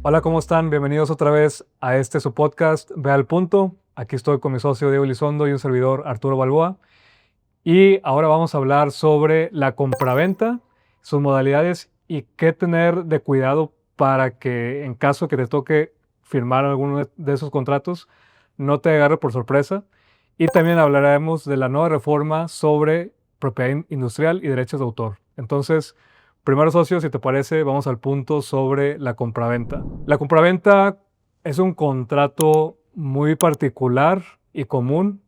Hola, ¿cómo están? Bienvenidos otra vez a su podcast, Ve al Punto. Aquí estoy con mi socio Diego Elizondo y un servidor Arturo Balboa. Y ahora vamos a hablar sobre la compraventa, sus modalidades y qué tener de cuidado para que en caso que te toque firmar alguno de esos contratos, no te agarre por sorpresa. Y también hablaremos de la nueva reforma sobre propiedad industrial y derechos de autor. Entonces, primero, socio, si te parece, vamos al punto sobre la compraventa. La compraventa es un contrato muy particular y común.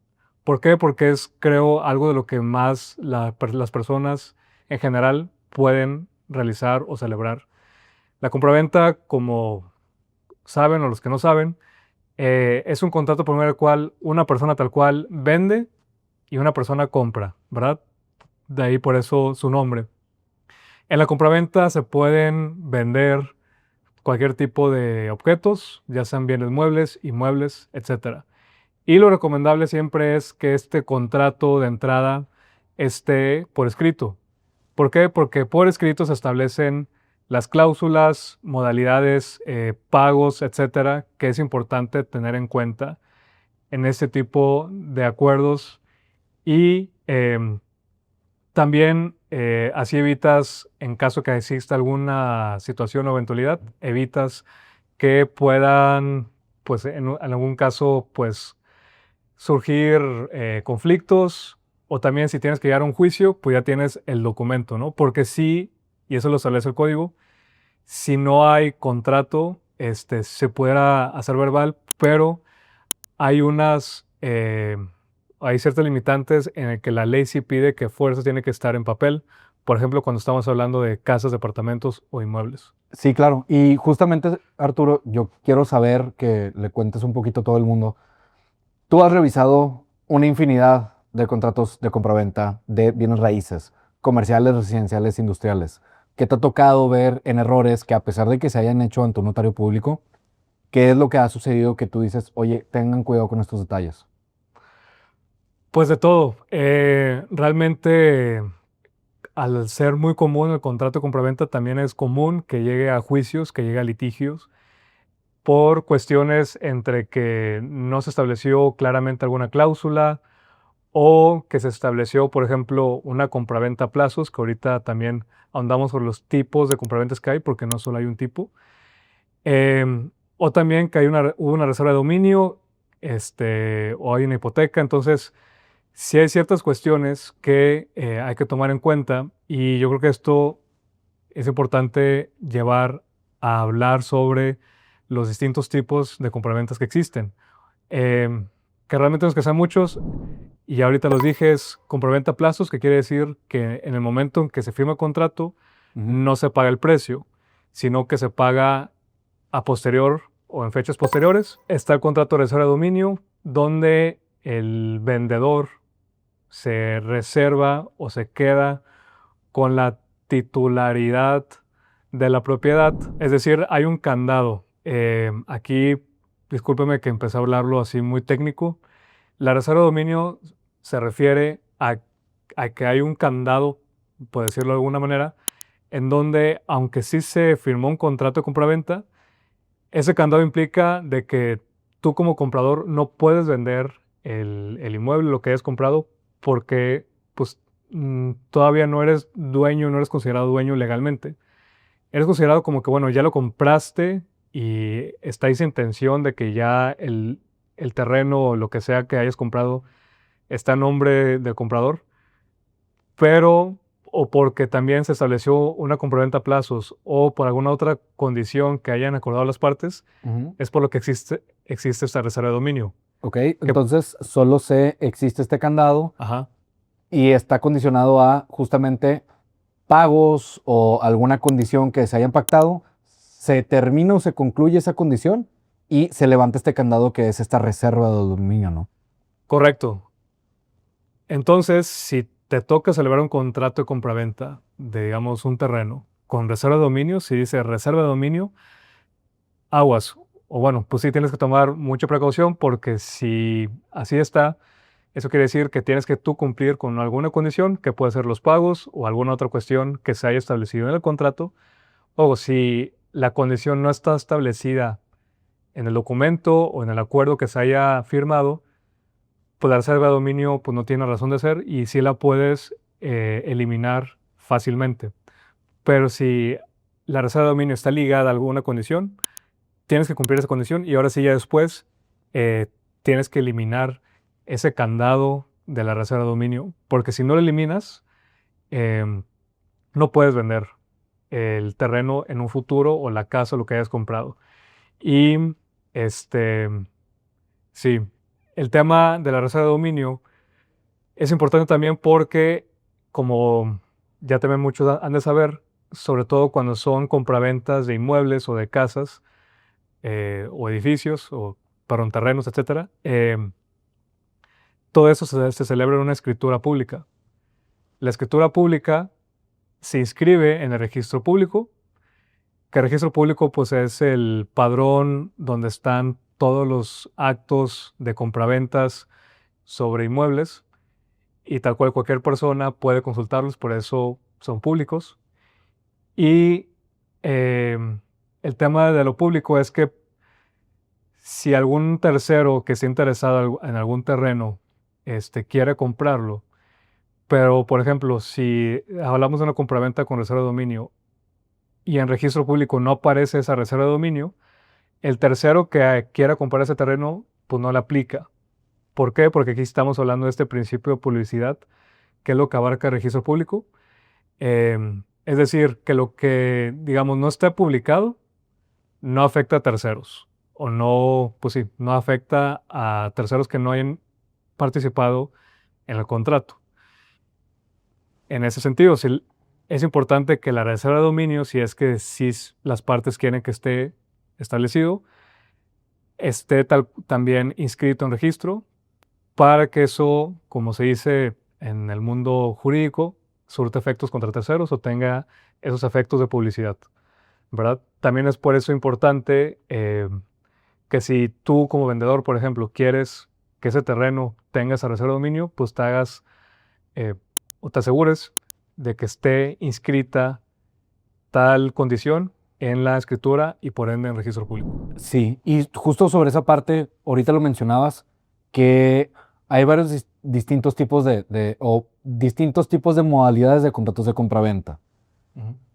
¿Por qué? Porque es, creo, algo de lo que más las personas en general pueden realizar o celebrar. La compraventa, como saben o los que no saben, es un contrato por medio del cual una persona tal cual vende y una persona compra, ¿verdad? De ahí por eso su nombre. En la compraventa se pueden vender cualquier tipo de objetos, ya sean bienes muebles, inmuebles, etcétera. Y lo recomendable siempre es que este contrato de entrada esté por escrito. ¿Por qué? Porque por escrito se establecen las cláusulas, modalidades, pagos, etcétera, que es importante tener en cuenta en este tipo de acuerdos. Y también así evitas, en caso que exista alguna situación o eventualidad, evitas que puedan, pues en algún caso, pues surgir conflictos, o también si tienes que llegar a un juicio, pues ya tienes el documento, ¿no? Porque sí, y eso lo establece el código, si no hay contrato, se pudiera hacer verbal, pero hay hay ciertas limitantes en el que la ley sí pide que fuerza tiene que estar en papel. Por ejemplo, cuando estamos hablando de casas, departamentos o inmuebles. Sí, claro. Y justamente, Arturo, yo quiero saber que le cuentes un poquito a todo el mundo. Tú has revisado una infinidad de contratos de compraventa de bienes raíces, comerciales, residenciales, industriales. ¿Qué te ha tocado ver en errores que a pesar de que se hayan hecho ante un notario público, qué es lo que ha sucedido que tú dices, oye, tengan cuidado con estos detalles? Pues de todo. Realmente, al ser muy común el contrato de compraventa, también es común que llegue a juicios, que llegue a litigios, por cuestiones entre que no se estableció claramente alguna cláusula o que se estableció, por ejemplo, una compraventa a plazos, que ahorita también ahondamos sobre los tipos de compraventas que hay, porque no solo hay un tipo. O también que hubo una reserva de dominio, o hay una hipoteca. Entonces, sí hay ciertas cuestiones que hay que tomar en cuenta, y yo creo que esto es importante llevar a hablar sobre los distintos tipos de compraventas que existen. Em, que realmente no es que sean muchos, y ahorita los dije, es compraventa a plazos, que quiere decir que en el momento en que se firma el contrato Ujú. no se paga el precio, sino que se paga a posterior o en fechas posteriores. Está el contrato de reserva de dominio, donde el vendedor se reserva o se queda con la titularidad de la propiedad. Es decir, hay un candado. Aquí, discúlpeme que empecé a hablarlo así muy técnico. La reserva de dominio se refiere a que hay un candado, por decirlo de alguna manera, en donde, aunque sí se firmó un contrato de compraventa, ese candado implica de que tú como comprador no puedes vender el inmueble, lo que hayas comprado, porque pues todavía no eres dueño, no eres considerado dueño legalmente. Eres considerado como que, bueno, ya lo compraste y está esa intención de que ya el terreno o lo que sea que hayas comprado está a nombre del comprador, pero o porque también se estableció una compraventa a plazos o por alguna otra condición que hayan acordado las partes, Ujú. es por lo que existe esta reserva de dominio. Ok, Que, entonces solo se existe este candado ajá, y está condicionado a justamente pagos o alguna condición que se hayan pactado, se termina o se concluye esa condición y se levanta este candado que es esta reserva de dominio, ¿no? correcto. Entonces, si te toca celebrar un contrato de compraventa de, digamos, un terreno con reserva de dominio, si dice reserva de dominio, aguas. O bueno, pues sí tienes que tomar mucha precaución, porque si así está, eso quiere decir que tienes que tú cumplir con alguna condición, que puede ser los pagos o alguna otra cuestión que se haya establecido en el contrato. O si la condición no está establecida en el documento o en el acuerdo que se haya firmado, pues la reserva de dominio pues, no tiene razón de ser y sí la puedes eliminar fácilmente. Pero si la reserva de dominio está ligada a alguna condición, tienes que cumplir esa condición y ahora sí ya después tienes que eliminar ese candado de la reserva de dominio, porque si no lo eliminas, no puedes vender el terreno en un futuro o la casa o lo que hayas comprado. Y sí, el tema de la reserva de dominio es importante también porque, como ya también muchos han de saber, sobre todo cuando son compraventas de inmuebles o de casas o edificios o perdón, terrenos, etcétera, todo eso se celebra en una escritura pública. La escritura pública se inscribe en el registro público, que el registro público pues, es el padrón donde están todos los actos de compraventas sobre inmuebles y tal cual cualquier persona puede consultarlos, por eso son públicos. Y el tema de lo público es que si algún tercero que esté interesado en algún terreno quiere comprarlo, pero por ejemplo, si hablamos de una compraventa con reserva de dominio y en registro público no aparece esa reserva de dominio, el tercero que quiera comprar ese terreno, pues no le aplica. ¿Por qué? Porque aquí estamos hablando de este principio de publicidad, que es lo que abarca el registro público. Es decir, que lo que, digamos, no esté publicado no afecta a terceros. O no, pues sí, no afecta a terceros que no hayan participado en el contrato. En ese sentido, es importante que la reserva de dominio, si es que sí las partes quieren que esté establecido, esté también inscrito en registro para que eso, como se dice en el mundo jurídico, surta efectos contra terceros o tenga esos efectos de publicidad, ¿verdad? También es por eso importante que si tú como vendedor, por ejemplo, quieres que ese terreno tenga esa reserva de dominio, pues te hagas o te asegures de que esté inscrita tal condición en la escritura y por ende en registro público. Sí, y justo sobre esa parte, ahorita lo mencionabas, que hay varios distintos tipos o distintos tipos de modalidades de contratos de compraventa.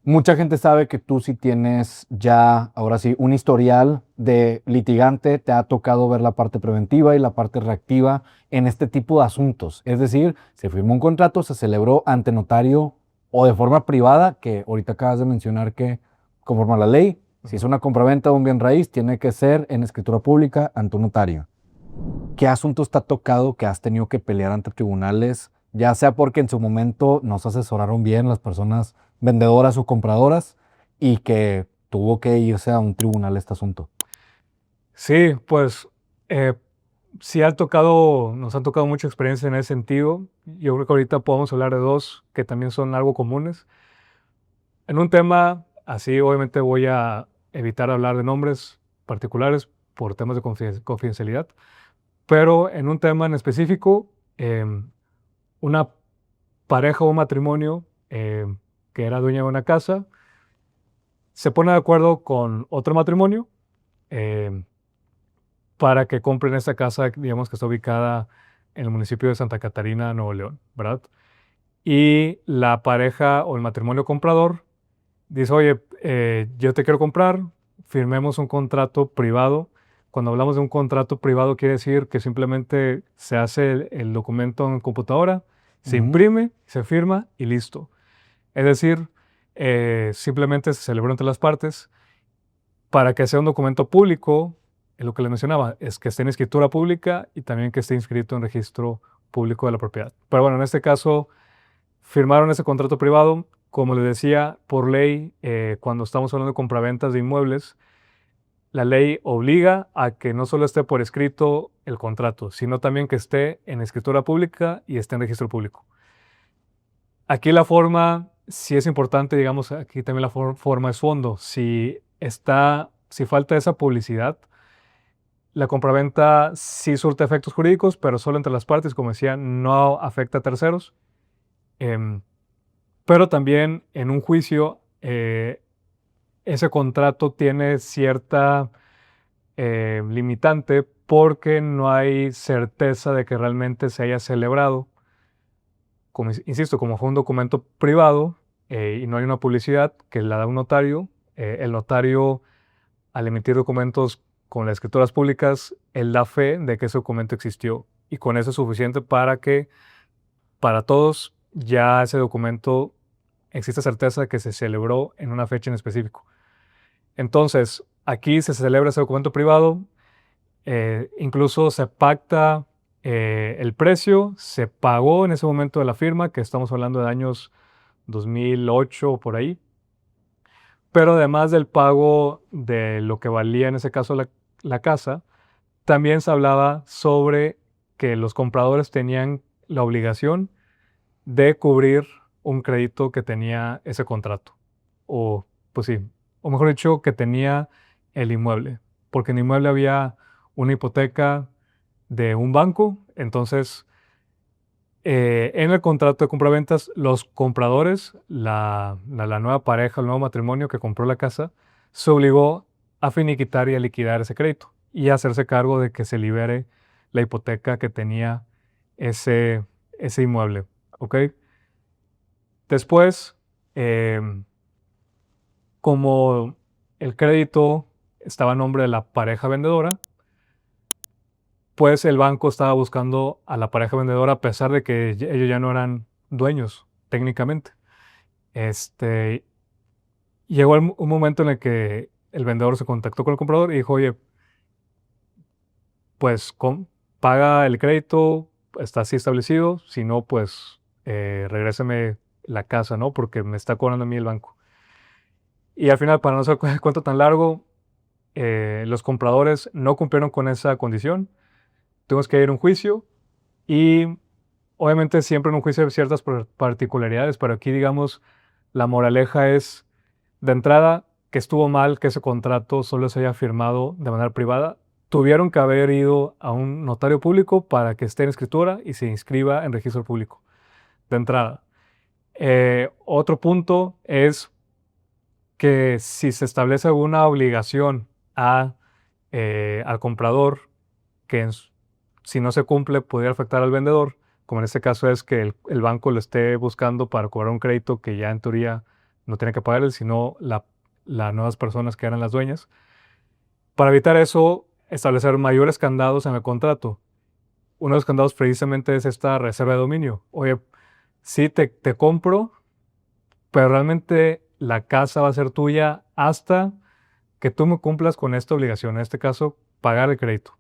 Mucha gente sabe que tú sí tienes ya, ahora sí, un historial de litigante, te ha tocado ver la parte preventiva y la parte reactiva en este tipo de asuntos. Es decir, se firmó un contrato, se celebró ante notario o de forma privada, que ahorita acabas de mencionar que conforme a la ley, si es una compraventa de un bien raíz, tiene que ser en escritura pública ante un notario. ¿Qué asuntos te ha tocado que has tenido que pelear ante tribunales, ya sea porque en su momento no se asesoraron bien las personas vendedoras o compradoras y que tuvo que irse a un tribunal este asunto? Sí, pues sí nos han tocado mucha experiencia en ese sentido. Yo creo que ahorita podemos hablar de dos que también son algo comunes. En un tema, así obviamente voy a evitar hablar de nombres particulares por temas de confidencialidad, pero en un tema en específico, una pareja o un matrimonio que era dueña de una casa se pone de acuerdo con otro matrimonio para que compren esta casa, digamos que está ubicada en el municipio de Santa Catarina, Nuevo León, ¿verdad? Y la pareja o el matrimonio comprador dice, oye, yo te quiero comprar, firmemos un contrato privado. Cuando hablamos de un contrato privado quiere decir que simplemente se hace el documento en computadora, se imprime, se firma y listo. Es decir, simplemente se celebró entre las partes. Para que sea un documento público, es lo que les mencionaba, es que esté en escritura pública y también que esté inscrito en registro público de la propiedad. Pero bueno, en este caso, firmaron ese contrato privado. Como les decía, por ley, cuando estamos hablando de compraventas de inmuebles, la ley obliga a que no solo esté por escrito el contrato, sino también que esté en escritura pública y esté en registro público. Aquí la forma sí es importante, digamos, aquí también la forma es fondo. Si falta esa publicidad, la compraventa sí surte efectos jurídicos, pero solo entre las partes, como decía, no afecta a terceros. Pero también en un juicio ese contrato tiene cierta limitante porque no hay certeza de que realmente se haya celebrado. Como, insisto, como fue un documento privado y no hay una publicidad que la da un notario, el notario al emitir documentos con las escrituras públicas, él da fe de que ese documento existió y con eso es suficiente para que para todos ya ese documento existe certeza de que se celebró en una fecha en específico. Entonces, aquí se celebra ese documento privado, incluso se pacta el precio, se pagó en ese momento de la firma, que estamos hablando de años 2008 o por ahí, pero además del pago de lo que valía en ese caso la casa, también se hablaba sobre que los compradores tenían la obligación de cubrir un crédito que tenía ese contrato. O, pues sí, o mejor dicho, que tenía el inmueble. Porque en el inmueble había una hipoteca de un banco. Entonces, en el contrato de compraventas, los compradores, la nueva pareja, el nuevo matrimonio que compró la casa, se obligó a finiquitar y a liquidar ese crédito y a hacerse cargo de que se libere la hipoteca que tenía ese inmueble. ¿Ok? Después, como el crédito estaba a nombre de la pareja vendedora, pues el banco estaba buscando a la pareja vendedora a pesar de que ellos ya no eran dueños técnicamente. Este, llegó un momento en el que el vendedor se contactó con el comprador y dijo, oye, pues paga el crédito, está así establecido, si no, pues regréseme la casa, ¿no? Porque me está cobrando a mí el banco. Y al final, para no hacer el cuento tan largo, los compradores no cumplieron con esa condición. Tuvimos que ir a un juicio y obviamente siempre en un juicio hay ciertas particularidades, pero aquí digamos la moraleja es de entrada que estuvo mal que ese contrato solo se haya firmado de manera privada. Tuvieron que haber ido a un notario público para que esté en escritura y se inscriba en registro público. De entrada. Otro punto es que si se establece alguna obligación al comprador, que si no se cumple podría afectar al vendedor, como en este caso es que el banco lo esté buscando para cobrar un crédito que ya en teoría no tiene que pagarle, sino las nuevas personas que eran las dueñas. Para evitar eso, establecer mayores candados en el contrato. Uno de los candados precisamente es esta reserva de dominio. Oye, sí te compro, pero realmente la casa va a ser tuya hasta que tú me cumplas con esta obligación, en este caso, pagar el crédito.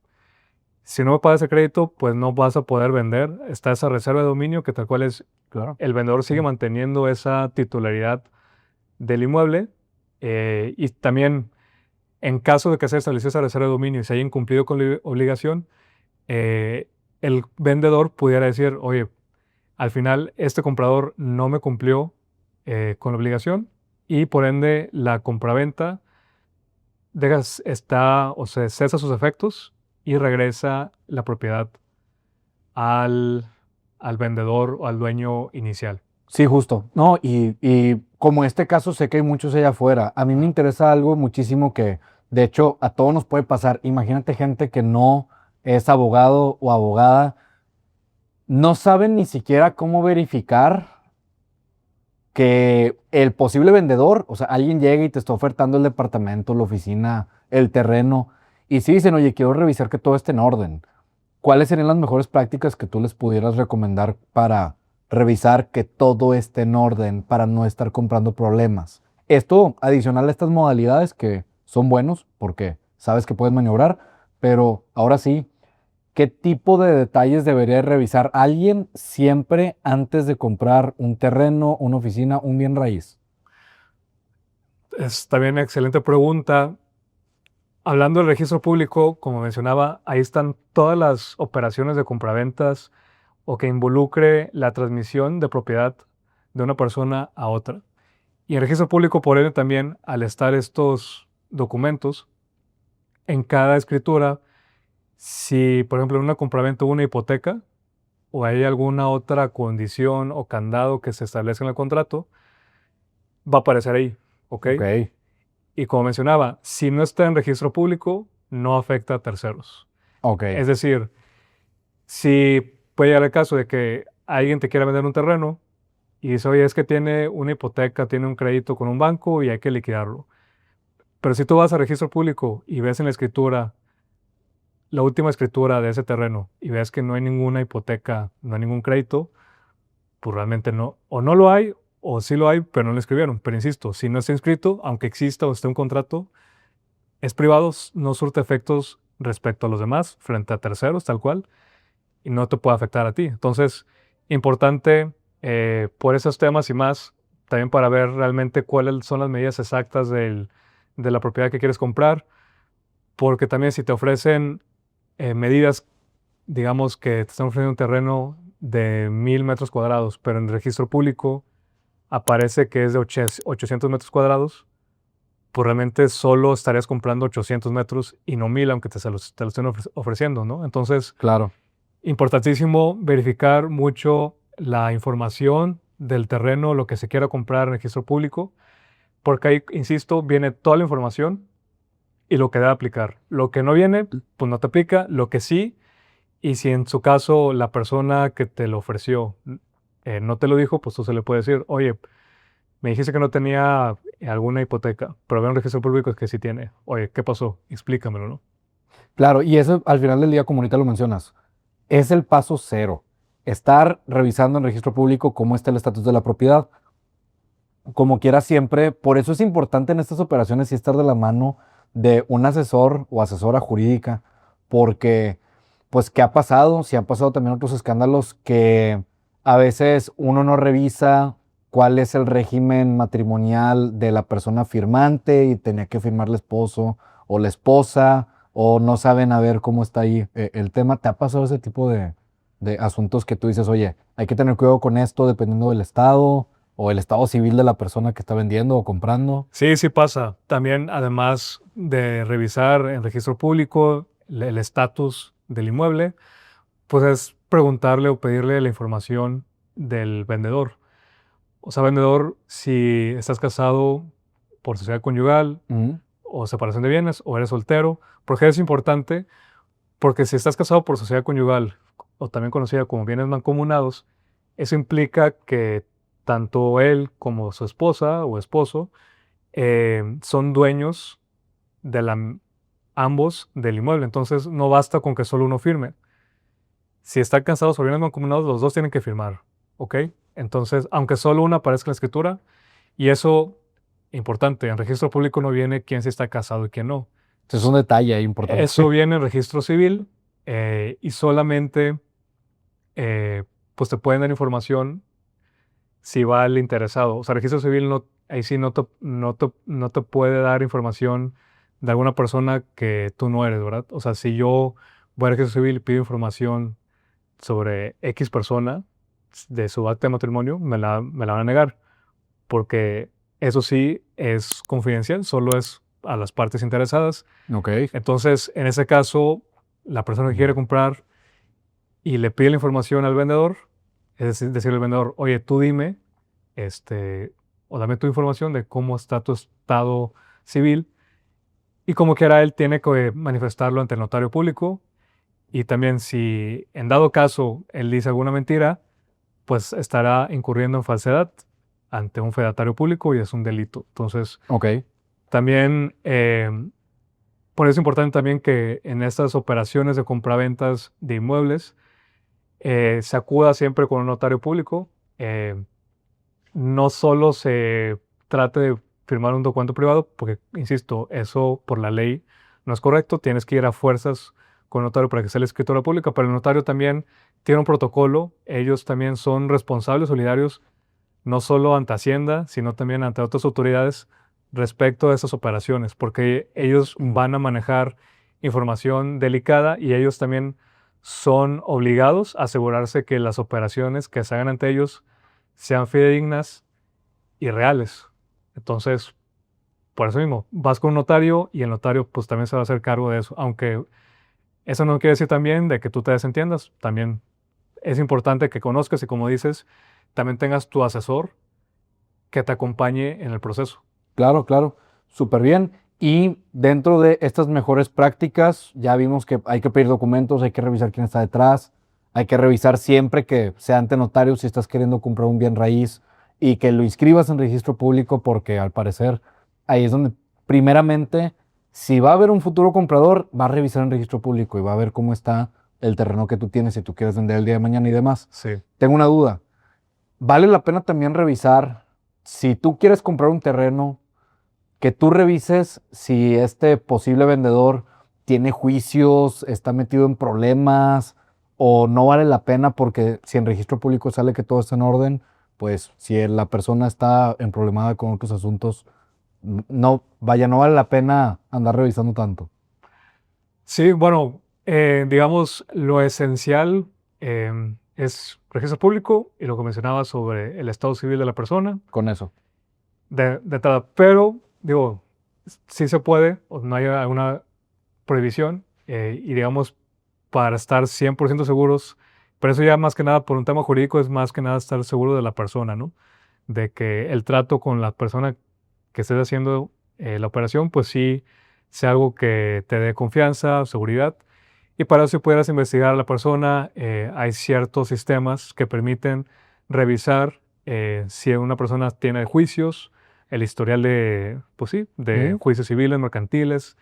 Si no me pagas el crédito, pues no vas a poder vender. Está esa reserva de dominio que tal cual es, Claro. el vendedor sigue manteniendo esa titularidad del inmueble y también en caso de que se estableció esa reserva de dominio y se haya incumplido con la obligación, el vendedor pudiera decir, oye, al final este comprador no me cumplió con la obligación y por ende la compraventa está o se cesa sus efectos y regresa la propiedad al, al vendedor o al dueño inicial. Sí, justo. No, y como este caso sé que hay muchos allá afuera, a mí me interesa algo muchísimo que, de hecho, a todos nos puede pasar. Imagínate gente que no es abogado o abogada, no saben ni siquiera cómo verificar que el posible vendedor, o sea, alguien llega y te está ofertando el departamento, la oficina, el terreno, y sí dicen, oye, quiero revisar que todo esté en orden. ¿Cuáles serían las mejores prácticas que tú les pudieras recomendar para revisar que todo esté en orden, para no estar comprando problemas? Esto adicional a estas modalidades que son buenos porque sabes que puedes maniobrar, pero ahora sí, ¿qué tipo de detalles debería revisar alguien siempre antes de comprar un terreno, una oficina, un bien raíz? Es también una excelente pregunta. Hablando del registro público, como mencionaba, ahí están todas las operaciones de compraventas o que involucre la transmisión de propiedad de una persona a otra. Y el registro público, por ende, también, al estar estos documentos, en cada escritura, si, por ejemplo, en una compraventa hubo una hipoteca o hay alguna otra condición o candado que se establezca en el contrato, va a aparecer ahí, ¿ok? Ok, Y como mencionaba, si no está en registro público, no afecta a terceros. Ok. Es decir, si puede llegar el caso de que alguien te quiera vender un terreno y dice, oye, es que tiene una hipoteca, tiene un crédito con un banco y hay que liquidarlo. Pero si tú vas a registro público y ves en la escritura, la última escritura de ese terreno y ves que no hay ninguna hipoteca, no hay ningún crédito, pues realmente no, o no lo hay, o sí lo hay, pero no lo escribieron. Pero insisto, si no está inscrito, aunque exista o esté un contrato, es privado, no surte efectos respecto a los demás, frente a terceros, tal cual, y no te puede afectar a ti. Entonces, importante por esos temas y más, también para ver realmente cuáles son las medidas exactas de la propiedad que quieres comprar, porque también si te ofrecen medidas, digamos que te están ofreciendo un terreno de 1000 metros cuadrados, pero en el registro público aparece que es de 800 metros cuadrados, pues realmente solo estarías comprando 800 metros y no 1000, aunque te lo estén ofreciendo, ¿no? Entonces, Claro. importantísimo verificar mucho la información del terreno, lo que se quiera comprar en registro público, porque ahí, insisto, viene toda la información y lo que debe aplicar. Lo que no viene, pues no te aplica. Lo que sí, y si en su caso la persona que te lo ofreció no te lo dijo, pues tú se le puede decir, oye, me dijiste que no tenía alguna hipoteca, pero veo en registro público que sí tiene. Oye, ¿qué pasó? Explícamelo, ¿no? Claro, y eso al final del día, como ahorita lo mencionas, es el paso cero. Estar revisando en registro público cómo está el estatus de la propiedad. Como quiera siempre, por eso es importante en estas operaciones sí estar de la mano de un asesor o asesora jurídica, porque pues ¿qué ha pasado? Si han pasado también otros escándalos que a veces uno no revisa cuál es el régimen matrimonial de la persona firmante y tenía que firmar el esposo o la esposa o no saben a ver cómo está ahí el tema. ¿Te ha pasado ese tipo de asuntos que tú dices, oye, hay que tener cuidado con esto dependiendo del estado o el estado civil de la persona que está vendiendo o comprando? Sí, sí pasa. También, además de revisar en registro público el estatus del inmueble, pues es preguntarle o pedirle la información del vendedor. O sea, vendedor, si estás casado por sociedad conyugal Ujú. o separación de bienes o eres soltero, porque es importante, porque si estás casado por sociedad conyugal o también conocida como bienes mancomunados, eso implica que tanto él como su esposa o esposo son dueños de ambos del inmueble. Entonces no basta con que solo uno firme. Si están casados o bienes mancomunados, los dos tienen que firmar, ¿ok? Entonces, aunque solo una aparezca en la escritura, y eso, importante, en registro público no viene quién sí está casado y quién no. Es un detalle ahí importante. Eso viene en registro civil y solamente pues te pueden dar información si va el interesado. O sea, registro civil no, ahí sí no te puede dar información de alguna persona que tú no eres, ¿verdad? O sea, si yo voy a registro civil y pido información sobre X persona de su acta de matrimonio, me la van a negar, porque eso sí es confidencial, solo es a las partes interesadas. Ok. Entonces, en ese caso, la persona que quiere comprar y le pide la información al vendedor, es decir, decirle al vendedor, oye, tú dime, o dame tu información de cómo está tu estado civil, y como quiera él tiene que manifestarlo ante el notario público, y también si en dado caso él dice alguna mentira, pues estará incurriendo en falsedad ante un fedatario público y es un delito. Entonces, Ok. también, por eso es importante también que en estas operaciones de compraventas de inmuebles se acuda siempre con un notario público. No solo se trate de firmar un documento privado, porque, insisto, eso por la ley no es correcto. Tienes que ir a fuerzas con el notario para que sea la escritura pública, pero el notario también tiene un protocolo. Ellos también son responsables solidarios, no solo ante Hacienda, sino también ante otras autoridades respecto a esas operaciones, porque ellos van a manejar información delicada y ellos también son obligados a asegurarse que las operaciones que se hagan ante ellos sean fidedignas y reales. Entonces, por eso mismo, vas con un notario y el notario pues también se va a hacer cargo de eso, aunque eso no quiere decir también de que tú te desentiendas, también es importante que conozcas y como dices, también tengas tu asesor que te acompañe en el proceso. Claro, claro. súper bien. Y dentro de estas mejores prácticas, ya vimos que hay que pedir documentos, hay que revisar quién está detrás, hay que revisar siempre que sea ante notario si estás queriendo comprar un bien raíz y que lo inscribas en registro público, porque al parecer ahí es donde primeramente, si va a haber un futuro comprador, va a revisar en registro público y va a ver cómo está el terreno que tú tienes, si tú quieres vender el día de mañana y demás. Sí. Tengo una duda. ¿Vale la pena también revisar si tú quieres comprar un terreno, que tú revises si este posible vendedor tiene juicios, está metido en problemas o no vale la pena porque si en registro público sale que todo está en orden, pues si la persona está en problemada con otros asuntos, no, vaya, no vale la pena andar revisando tanto? Sí, bueno, digamos, lo esencial es registro público y lo que mencionaba sobre el estado civil de la persona, Con eso. de entrada. Pero, digo, sí se puede, o no hay alguna prohibición, y digamos, para estar 100% seguros, pero eso ya más que nada por un tema jurídico es más que nada estar seguro de la persona, ¿no? De que el trato con la persona que estés haciendo la operación, pues sí sea algo que te dé confianza, seguridad. Y para eso, si pudieras investigar a la persona, hay ciertos sistemas que permiten revisar si una persona tiene juicios, el historial de, pues sí, de ¿Mm? juicios civiles, mercantiles.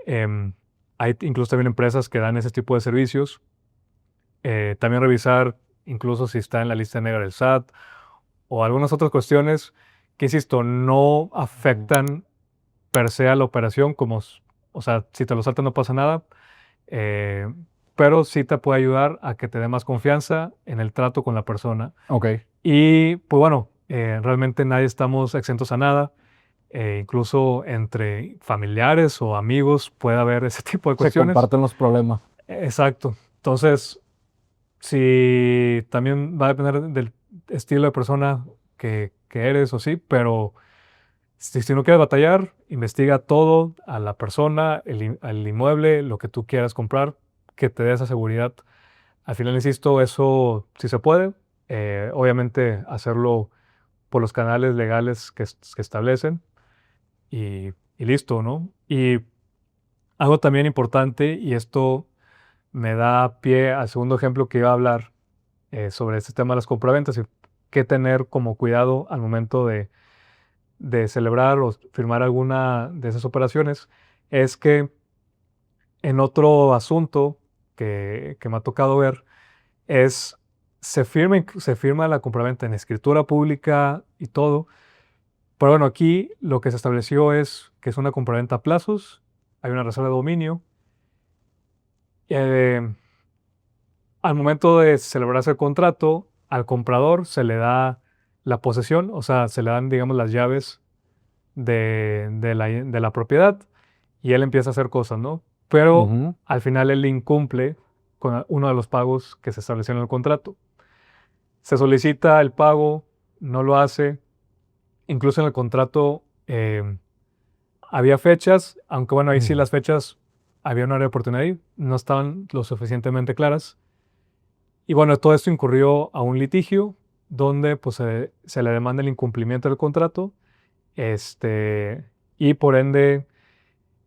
Em, Hay incluso también empresas que dan ese tipo de servicios. También revisar incluso si está en la lista negra del SAT o algunas otras cuestiones que, insisto, no afectan per se a la operación, o sea, si te lo saltas no pasa nada, eh, pero sí te puede ayudar a que te dé más confianza en el trato con la persona. Ok. Y pues bueno, realmente nadie estamos exentos a nada. Incluso entre familiares o amigos puede haber ese tipo de Se cuestiones. comparten los problemas. Exacto. Entonces, si también va a depender del estilo de persona que eres o sí, pero si no quieres batallar, investiga todo a la persona, al inmueble, lo que tú quieras comprar, que te dé esa seguridad. Al final, insisto, eso sí se puede. Obviamente, hacerlo por los canales legales que establecen y listo, ¿no? Y algo también importante, y esto me da pie al segundo ejemplo que iba a hablar sobre este tema de las compraventas y qué tener como cuidado al momento de celebrar o firmar alguna de esas operaciones, es que en otro asunto que me ha tocado ver es, se firma la compraventa en escritura pública y todo, pero bueno, aquí lo que se estableció es que es una compraventa a plazos, hay una reserva de dominio. eh, Al momento de celebrarse el contrato, al comprador se le da la posesión, o sea, se le dan, digamos, las llaves de la propiedad y él empieza a hacer cosas, ¿no? Pero Ujú. al final él incumple con uno de los pagos que se estableció en el contrato. Se solicita el pago, no lo hace. Incluso en el contrato había fechas, aunque bueno, ahí sí Mm. las fechas había una área de oportunidad ahí, no estaban lo suficientemente claras. Y bueno, todo esto incurrió a un litigio donde pues, se le demanda el incumplimiento del contrato y por ende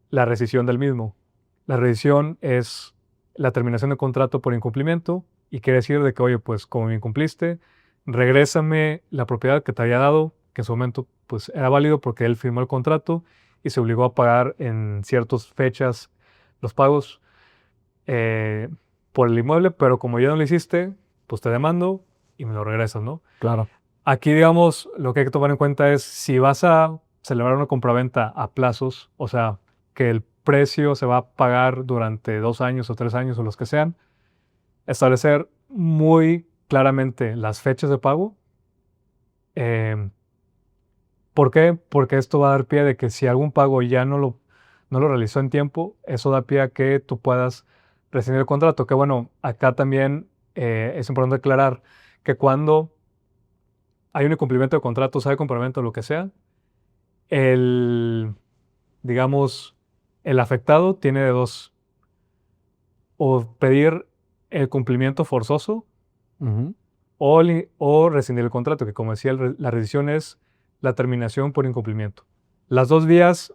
la rescisión del mismo. La rescisión es la terminación del contrato por incumplimiento y quiere decir de que, oye, pues como me incumpliste, regrésame la propiedad que te había dado, que en su momento pues era válido porque él firmó el contrato y se obligó a pagar en ciertas fechas los pagos eh, por el inmueble, pero como ya no lo hiciste, pues te demando y me lo regresas, ¿no? Claro. Aquí, digamos, lo que hay que tomar en cuenta es si vas a celebrar una compraventa a plazos, o sea, que el precio se va a pagar durante 2 años o 3 años o los que sean, establecer muy claramente las fechas de pago. Em, ¿Por qué? Porque esto va a dar pie de que si algún pago ya no lo realizó en tiempo, eso da pie a que tú puedas rescindir el contrato. Que bueno, acá también es importante aclarar que cuando hay un incumplimiento de contrato, sea de compraventa o lo que sea, el, digamos, el afectado tiene de dos, o pedir el cumplimiento forzoso Ujú. o rescindir el contrato, que como decía, la rescisión es la terminación por incumplimiento. Las dos vías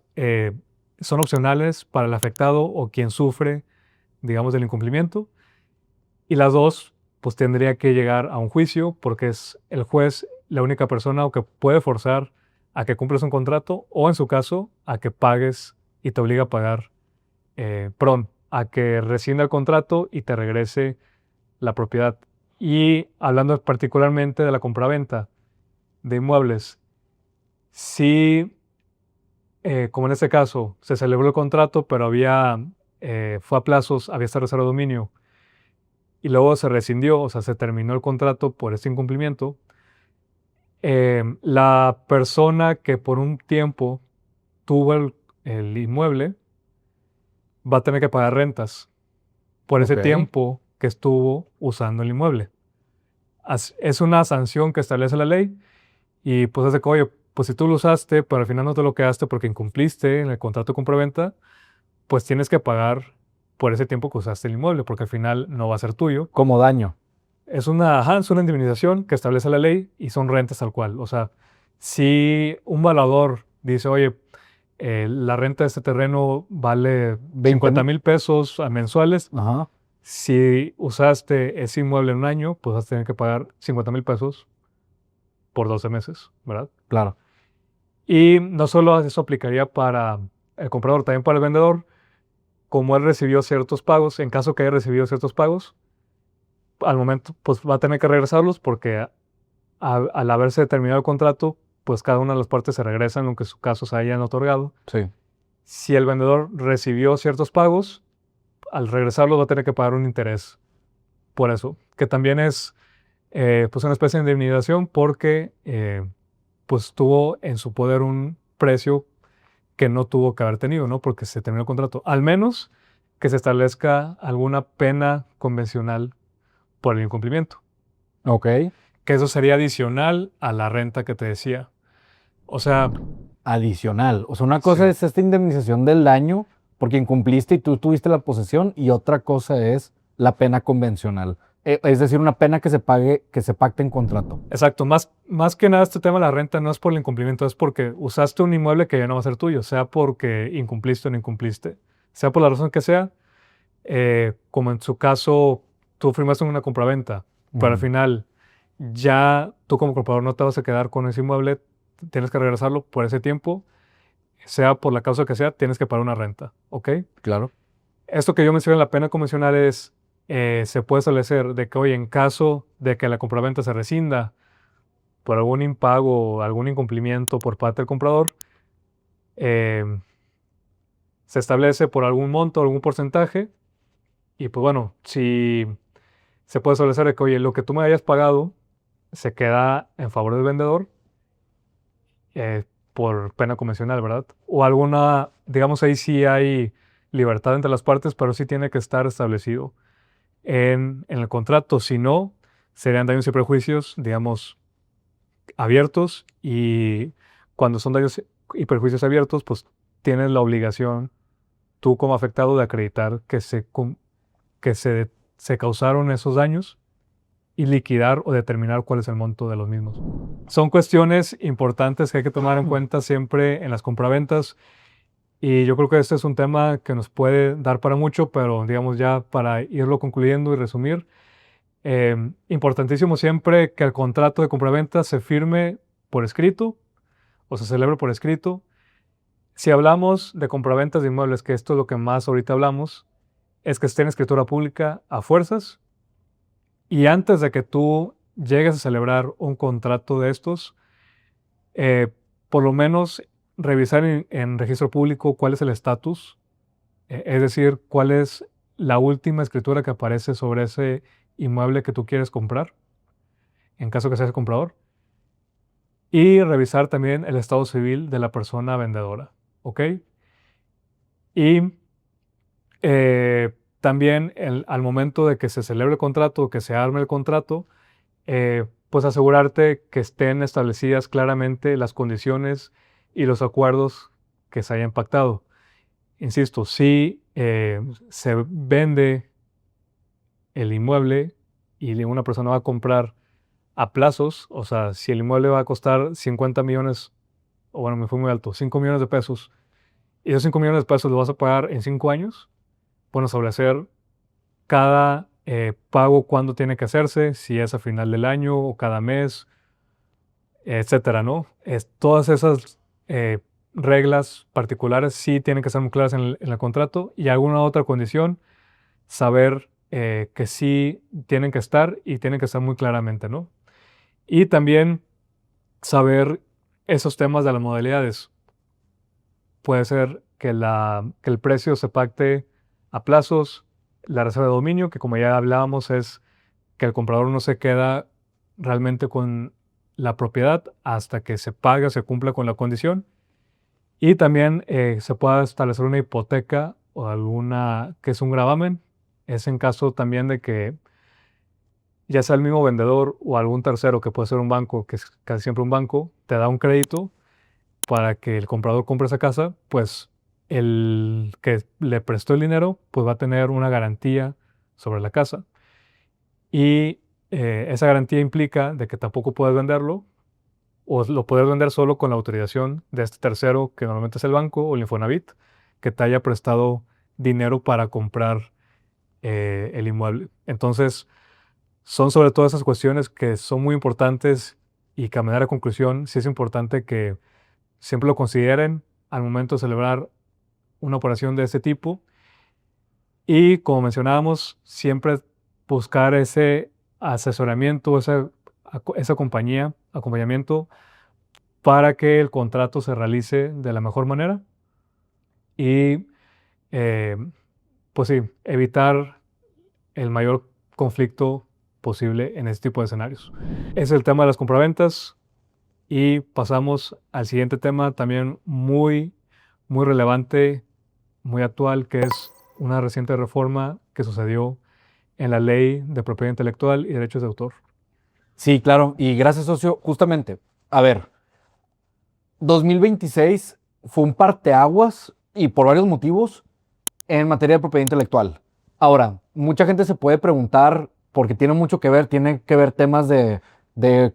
son opcionales para el afectado o quien sufre, digamos, del incumplimiento. Y las dos, pues tendría que llegar a un juicio porque es el juez la única persona o que puede forzar a que cumplas un contrato o en su caso a que pagues y te obliga a pagar, perdón, a que rescinda el contrato y te regrese la propiedad. Y hablando particularmente de la compraventa de inmuebles, si, como en este caso, se celebró el contrato, pero fue a plazos, había esta reserva de dominio y luego se rescindió, o sea, se terminó el contrato por este incumplimiento, la persona que por un tiempo tuvo el inmueble va a tener que pagar rentas por ese Ok. tiempo que estuvo usando el inmueble. Es una sanción que establece la ley y pues hace que, oye, pues si tú lo usaste, pero al final no te lo quedaste porque incumpliste en el contrato de compraventa, pues tienes que pagar por ese tiempo que usaste el inmueble, porque al final no va a ser tuyo. Como daño. Es una indemnización que establece la ley y son rentas tal cual. O sea, si un valador dice, oye, la renta de este terreno vale 20 50,000 pesos mensuales, Ajá, si usaste ese inmueble en un año, pues vas a tener que pagar 50,000 pesos por 12 meses, ¿verdad? claro. Y no solo eso aplicaría para el comprador, también para el vendedor, como él recibió ciertos pagos, en caso que haya recibido ciertos pagos, al momento pues va a tener que regresarlos porque al haberse terminado el contrato, pues cada una de las partes se regresan, aunque en su caso se hayan otorgado. Sí. Si el vendedor recibió ciertos pagos, al regresarlos va a tener que pagar un interés por eso, que también es pues una especie de indemnización porque pues tuvo en su poder un precio que no tuvo que haber tenido, ¿no? Porque se terminó el contrato. Al menos que se establezca alguna pena convencional por el incumplimiento, Ok. que eso sería adicional a la renta que te decía. O sea, Adicional. O sea, una sí, cosa es esta indemnización del daño porque incumpliste y tú tuviste la posesión y otra cosa es la pena convencional. Es decir, una pena que se pague, que se pacte en contrato. exacto. Más que nada este tema de la renta no es por el incumplimiento, es porque usaste un inmueble que ya no va a ser tuyo, sea porque incumpliste o no incumpliste, sea por la razón que sea, como en su caso tú firmaste una compraventa, pero al Ujú. final ya tú como comprador no te vas a quedar con ese inmueble, tienes que regresarlo por ese tiempo, sea por la causa que sea, tienes que pagar una renta, ¿ok? Claro. Esto que yo mencioné, la pena convencional es, se puede establecer de que, oye, en caso de que la compraventa se rescinda por algún impago o algún incumplimiento por parte del comprador, eh, se establece por algún monto, algún porcentaje, y pues bueno, si se puede establecer de que, oye, lo que tú me hayas pagado se queda en favor del vendedor eh, por pena convencional, ¿verdad? O alguna, digamos ahí sí hay libertad entre las partes, pero sí tiene que estar establecido en el contrato. Si no, serían daños y perjuicios, digamos, abiertos y cuando son daños y perjuicios abiertos, pues tienes la obligación tú como afectado de acreditar que se causaron esos daños y liquidar o determinar cuál es el monto de los mismos. Son cuestiones importantes que hay que tomar en cuenta siempre en las compraventas y yo creo que este es un tema que nos puede dar para mucho, pero digamos ya para irlo concluyendo y resumir, importantísimo siempre que el contrato de compraventa se firme por escrito o se celebre por escrito. Si hablamos de compraventas de inmuebles, que esto es lo que más ahorita hablamos, es que esté en escritura pública a fuerzas y antes de que tú llegues a celebrar un contrato de estos, eh, por lo menos revisar en registro público cuál es el estatus, es decir, cuál es la última escritura que aparece sobre ese inmueble que tú quieres comprar, en caso que seas el comprador, y revisar también el estado civil de la persona vendedora, ¿ok? Y también al momento de que se celebre el contrato, que se arme el contrato, pues asegurarte que estén establecidas claramente las condiciones y los acuerdos que se hayan pactado. Insisto, si se vende el inmueble y una persona va a comprar a plazos, o sea, si el inmueble va a costar 50 millones o bueno, me fue muy alto, 5 millones de pesos, y esos 5 millones de pesos los vas a pagar en 5 años, bueno, establecer cada pago, cuándo tiene que hacerse, si es a final del año o cada mes, etcétera, ¿no? Todas esas reglas particulares sí tienen que estar muy claras en el contrato, y alguna otra condición, saber que sí tienen que estar y tienen que estar muy claramente, ¿no? Y también saber esos temas de las modalidades. Puede ser que el precio se pacte a plazos, la reserva de dominio, que como ya hablábamos es que el comprador no se queda realmente con la propiedad hasta que se pague, se cumpla con la condición. Y también se pueda establecer una hipoteca o alguna que es un gravamen. Es en caso también de que ya sea el mismo vendedor o algún tercero, que puede ser un banco, que es casi siempre un banco, te da un crédito para que el comprador compre esa casa, pues el que le prestó el dinero pues va a tener una garantía sobre la casa. Y esa garantía implica de que tampoco puedes venderlo, o lo puedes vender solo con la autorización de este tercero, que normalmente es el banco o el Infonavit, que te haya prestado dinero para comprar el inmueble. Entonces, son sobre todo esas cuestiones que son muy importantes, y que a manera de conclusión sí es importante que siempre lo consideren al momento de celebrar una operación de este tipo. Y como mencionábamos, siempre buscar ese asesoramiento, esa compañía, acompañamiento, para que el contrato se realice de la mejor manera. Y eh, pues sí, evitar el mayor conflicto posible en este tipo de escenarios. Ese es el tema de las compraventas. Y pasamos al siguiente tema, también muy, muy relevante, muy actual, que es una reciente reforma que sucedió en la Ley de Propiedad Intelectual y Derechos de Autor. Sí, claro. Y gracias, socio. Justamente, a ver, 2026 fue un parteaguas y por varios motivos en materia de propiedad intelectual. Ahora, mucha gente se puede preguntar, porque tiene que ver temas de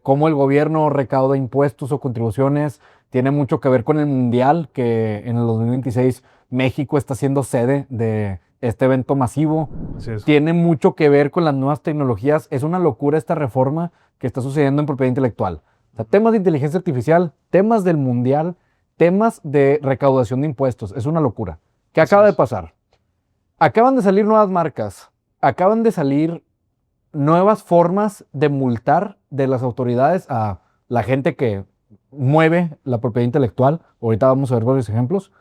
cómo el gobierno recauda impuestos o contribuciones, tiene mucho que ver con el mundial, que en el 2026 México está siendo sede de este evento masivo. Así es. Tiene mucho que ver con las nuevas tecnologías. Es una locura esta reforma que está sucediendo en propiedad intelectual. O sea, temas de inteligencia artificial, temas del mundial, temas de recaudación de impuestos. Es una locura. ¿Qué Así acaba de es. pasar? Acaban de salir nuevas marcas, acaban de salir nuevas formas de multar de las autoridades a la gente que mueve la propiedad intelectual. Ahorita vamos a ver varios ejemplos.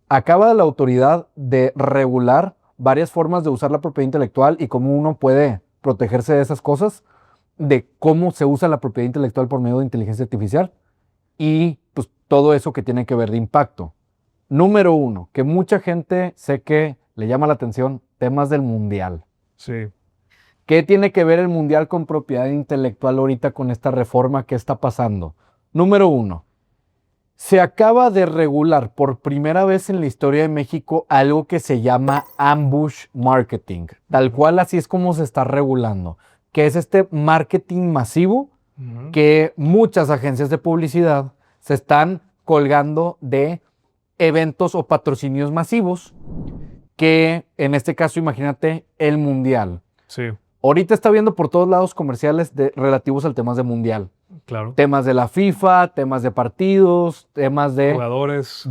Acaba la autoridad de regular varias formas de usar la propiedad intelectual y cómo uno puede protegerse de esas cosas, de cómo se usa la propiedad intelectual por medio de inteligencia artificial y pues todo eso que tiene que ver de impacto. Número uno, que mucha gente sé que le llama la atención, temas del mundial. Sí. ¿Qué tiene que ver el mundial con propiedad intelectual ahorita con esta reforma que está pasando? Número uno, se acaba de regular por primera vez en la historia de México algo que se llama ambush marketing. Tal cual así es como se está regulando, que es este marketing masivo que muchas agencias de publicidad se están colgando de eventos o patrocinios masivos, que en este caso imagínate el mundial. Sí, Ahorita está viendo por todos lados comerciales relativos al temas de mundial. claro. Temas de la FIFA, temas de partidos, temas de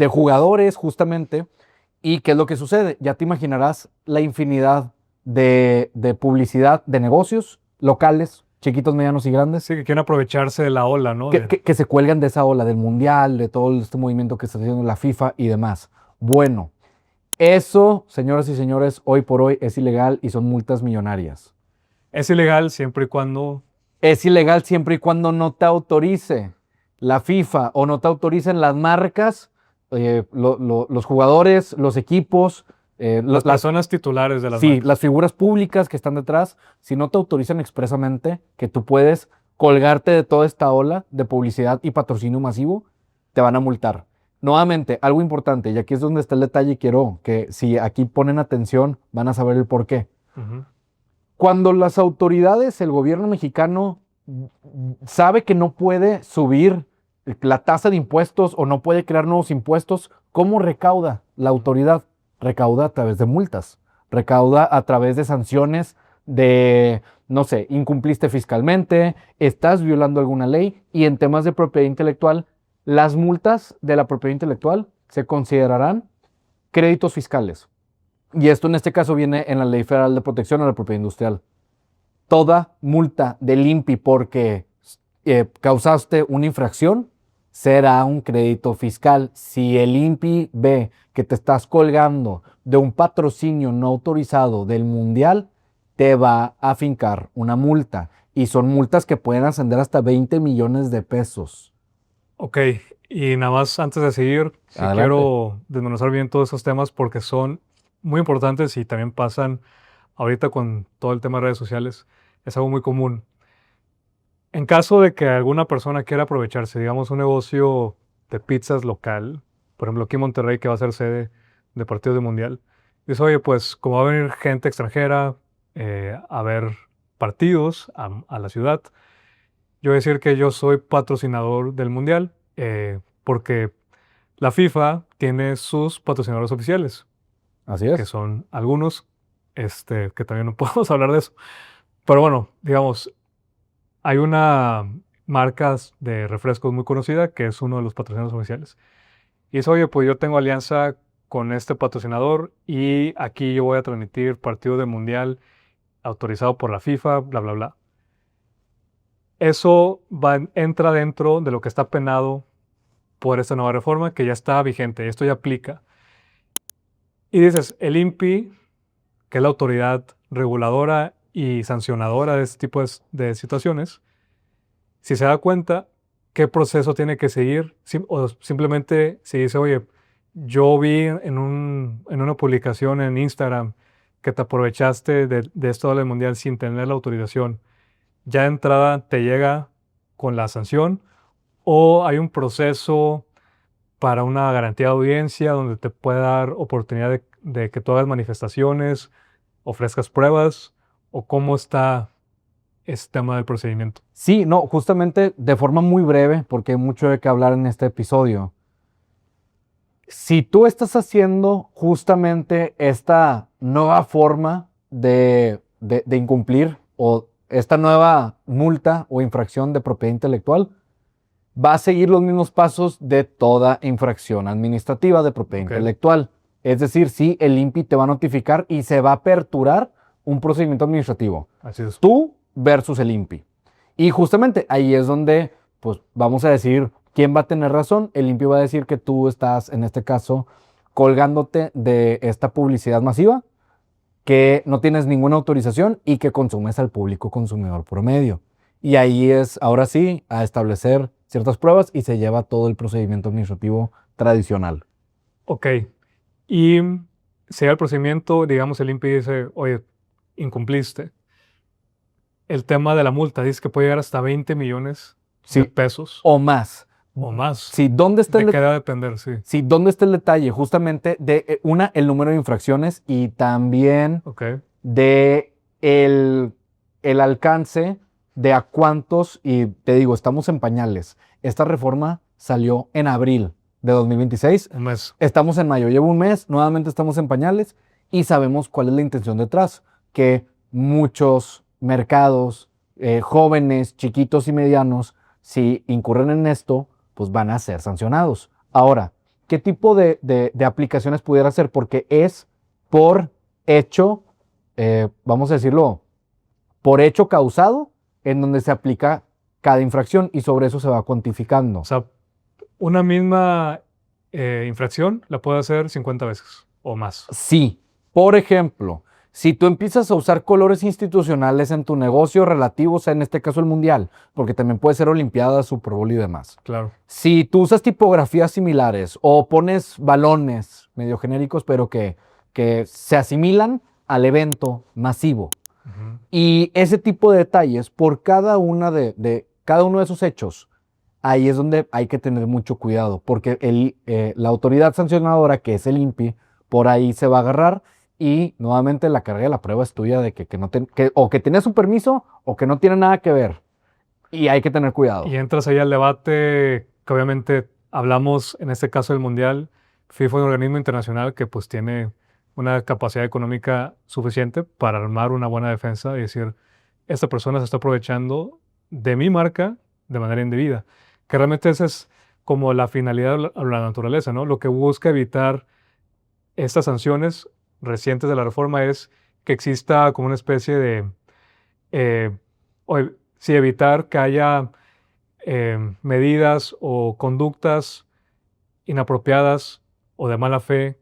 jugadores, justamente. ¿Y qué es lo que sucede? Ya te imaginarás la infinidad de publicidad de negocios locales, chiquitos, medianos y grandes, Sí, que quieren aprovecharse de la ola, ¿no? que se cuelgan de esa ola del mundial, de todo este movimiento que está haciendo la FIFA y demás. Bueno, eso, señoras y señores, hoy por hoy es ilegal y son multas millonarias. Es ilegal siempre y cuando... Es ilegal siempre y cuando no te autorice la FIFA o no te autoricen las marcas, los jugadores, los equipos, Las personas titulares de las sí, marcas. las figuras públicas que están detrás, si no te autorizan expresamente que tú puedes colgarte de toda esta ola de publicidad y patrocinio masivo, te van a multar. Nuevamente, algo importante, y aquí es donde está el detalle, quiero que si aquí ponen atención, van a saber el por qué. Ujú. Cuando las autoridades, el gobierno mexicano sabe que no puede subir la tasa de impuestos o no puede crear nuevos impuestos, ¿cómo recauda la autoridad? Recauda a través de multas, recauda a través de sanciones de, no sé, incumpliste fiscalmente, estás violando alguna ley, y en temas de propiedad intelectual, las multas de la propiedad intelectual se considerarán créditos fiscales. Y esto en este caso viene en la Ley Federal de Protección a la Propiedad Industrial. Toda multa del INPI porque causaste una infracción será un crédito fiscal. Si el INPI ve que te estás colgando de un patrocinio no autorizado del Mundial, te va a fincar una multa. Y son multas que pueden ascender hasta 20 millones de pesos. Ok, y nada más antes de seguir, sí Adelante. quiero desmenuzar bien todos esos temas porque son muy importantes y también pasan ahorita con todo el tema de redes sociales. Es algo muy común. En caso de que alguna persona quiera aprovecharse, digamos, un negocio de pizzas local, por ejemplo, aquí en Monterrey, que va a ser sede de partidos de mundial, dice, oye, pues como va a venir gente extranjera a ver partidos a la ciudad, yo voy a decir que yo soy patrocinador del mundial porque la FIFA tiene sus patrocinadores oficiales, Así que es. son algunos, que también no podemos hablar de eso. Pero bueno, digamos, hay una marca de refrescos muy conocida que es uno de los patrocinadores oficiales. Y dice, oye, pues yo tengo alianza con este patrocinador y aquí yo voy a transmitir partido de mundial autorizado por la FIFA, bla, bla, bla. Eso entra dentro de lo que está penado por esta nueva reforma que ya está vigente, esto ya aplica. Y dices, el INPI, que es la autoridad reguladora y sancionadora de este tipo de situaciones, si se da cuenta qué proceso tiene que seguir, o simplemente si dice, oye, yo vi en una publicación en Instagram que te aprovechaste de esto del mundial sin tener la autorización, ya de entrada te llega con la sanción, o hay un proceso para una garantía de audiencia donde te puede dar oportunidad de que tú hagas manifestaciones, ofrezcas pruebas, o cómo está este tema del procedimiento. Sí, no, justamente de forma muy breve, porque hay mucho de qué hablar en este episodio. Si tú estás haciendo justamente esta nueva forma de incumplir o esta nueva multa o infracción de propiedad intelectual, va a seguir los mismos pasos de toda infracción administrativa de propiedad intelectual. Es decir, sí, el INPI te va a notificar y se va a aperturar un procedimiento administrativo. Así es. Tú versus el INPI. Y justamente ahí es donde, pues, vamos a decir quién va a tener razón. El INPI va a decir que tú estás, en este caso, colgándote de esta publicidad masiva, que no tienes ninguna autorización y que consumes al público consumidor promedio. Y ahí es, ahora sí, a establecer ciertas pruebas y se lleva todo el procedimiento administrativo tradicional. Ok. Y si el procedimiento, digamos, el INPI dice, oye, incumpliste. El tema de la multa dice que puede llegar hasta 20 millones de pesos O más. o más. Sí, ¿dónde está ¿De qué debe depender? Sí. Sí, ¿dónde está el detalle? Justamente de, el número de infracciones y también de el alcance de a cuántos, y te digo, estamos en pañales. Esta reforma salió en abril de 2026. Un mes. Estamos en mayo, lleva un mes, nuevamente estamos en pañales y sabemos cuál es la intención detrás, que muchos mercados, jóvenes, chiquitos y medianos, si incurren en esto, pues van a ser sancionados. Ahora, ¿qué tipo de aplicaciones pudiera ser? Porque es por hecho, vamos a decirlo, por hecho causado, en donde se aplica cada infracción y sobre eso se va cuantificando. O sea, una misma infracción la puede hacer 50 veces o más. Sí. Por ejemplo, si tú empiezas a usar colores institucionales en tu negocio relativos a, en este caso, el mundial, porque también puede ser Olimpiadas, Super Bowl y demás. Claro. Si tú usas tipografías similares o pones balones medio genéricos, pero que se asimilan al evento masivo. Y ese tipo de detalles, por cada uno de esos hechos, ahí es donde hay que tener mucho cuidado, porque la autoridad sancionadora, que es el INPI, por ahí se va a agarrar y nuevamente la carga de la prueba es tuya de que o que tienes un permiso o que no tiene nada que ver. Y hay que tener cuidado. Y entras ahí al debate porque obviamente hablamos, en este caso del Mundial, FIFA es un organismo internacional que pues tiene una capacidad económica suficiente para armar una buena defensa y decir, esta persona se está aprovechando de mi marca de manera indebida. Que realmente esa es como la finalidad o la naturaleza, ¿no? Lo que busca evitar estas sanciones recientes de la reforma es que exista como una especie de, eh, sí, evitar que haya medidas o conductas inapropiadas o de mala fe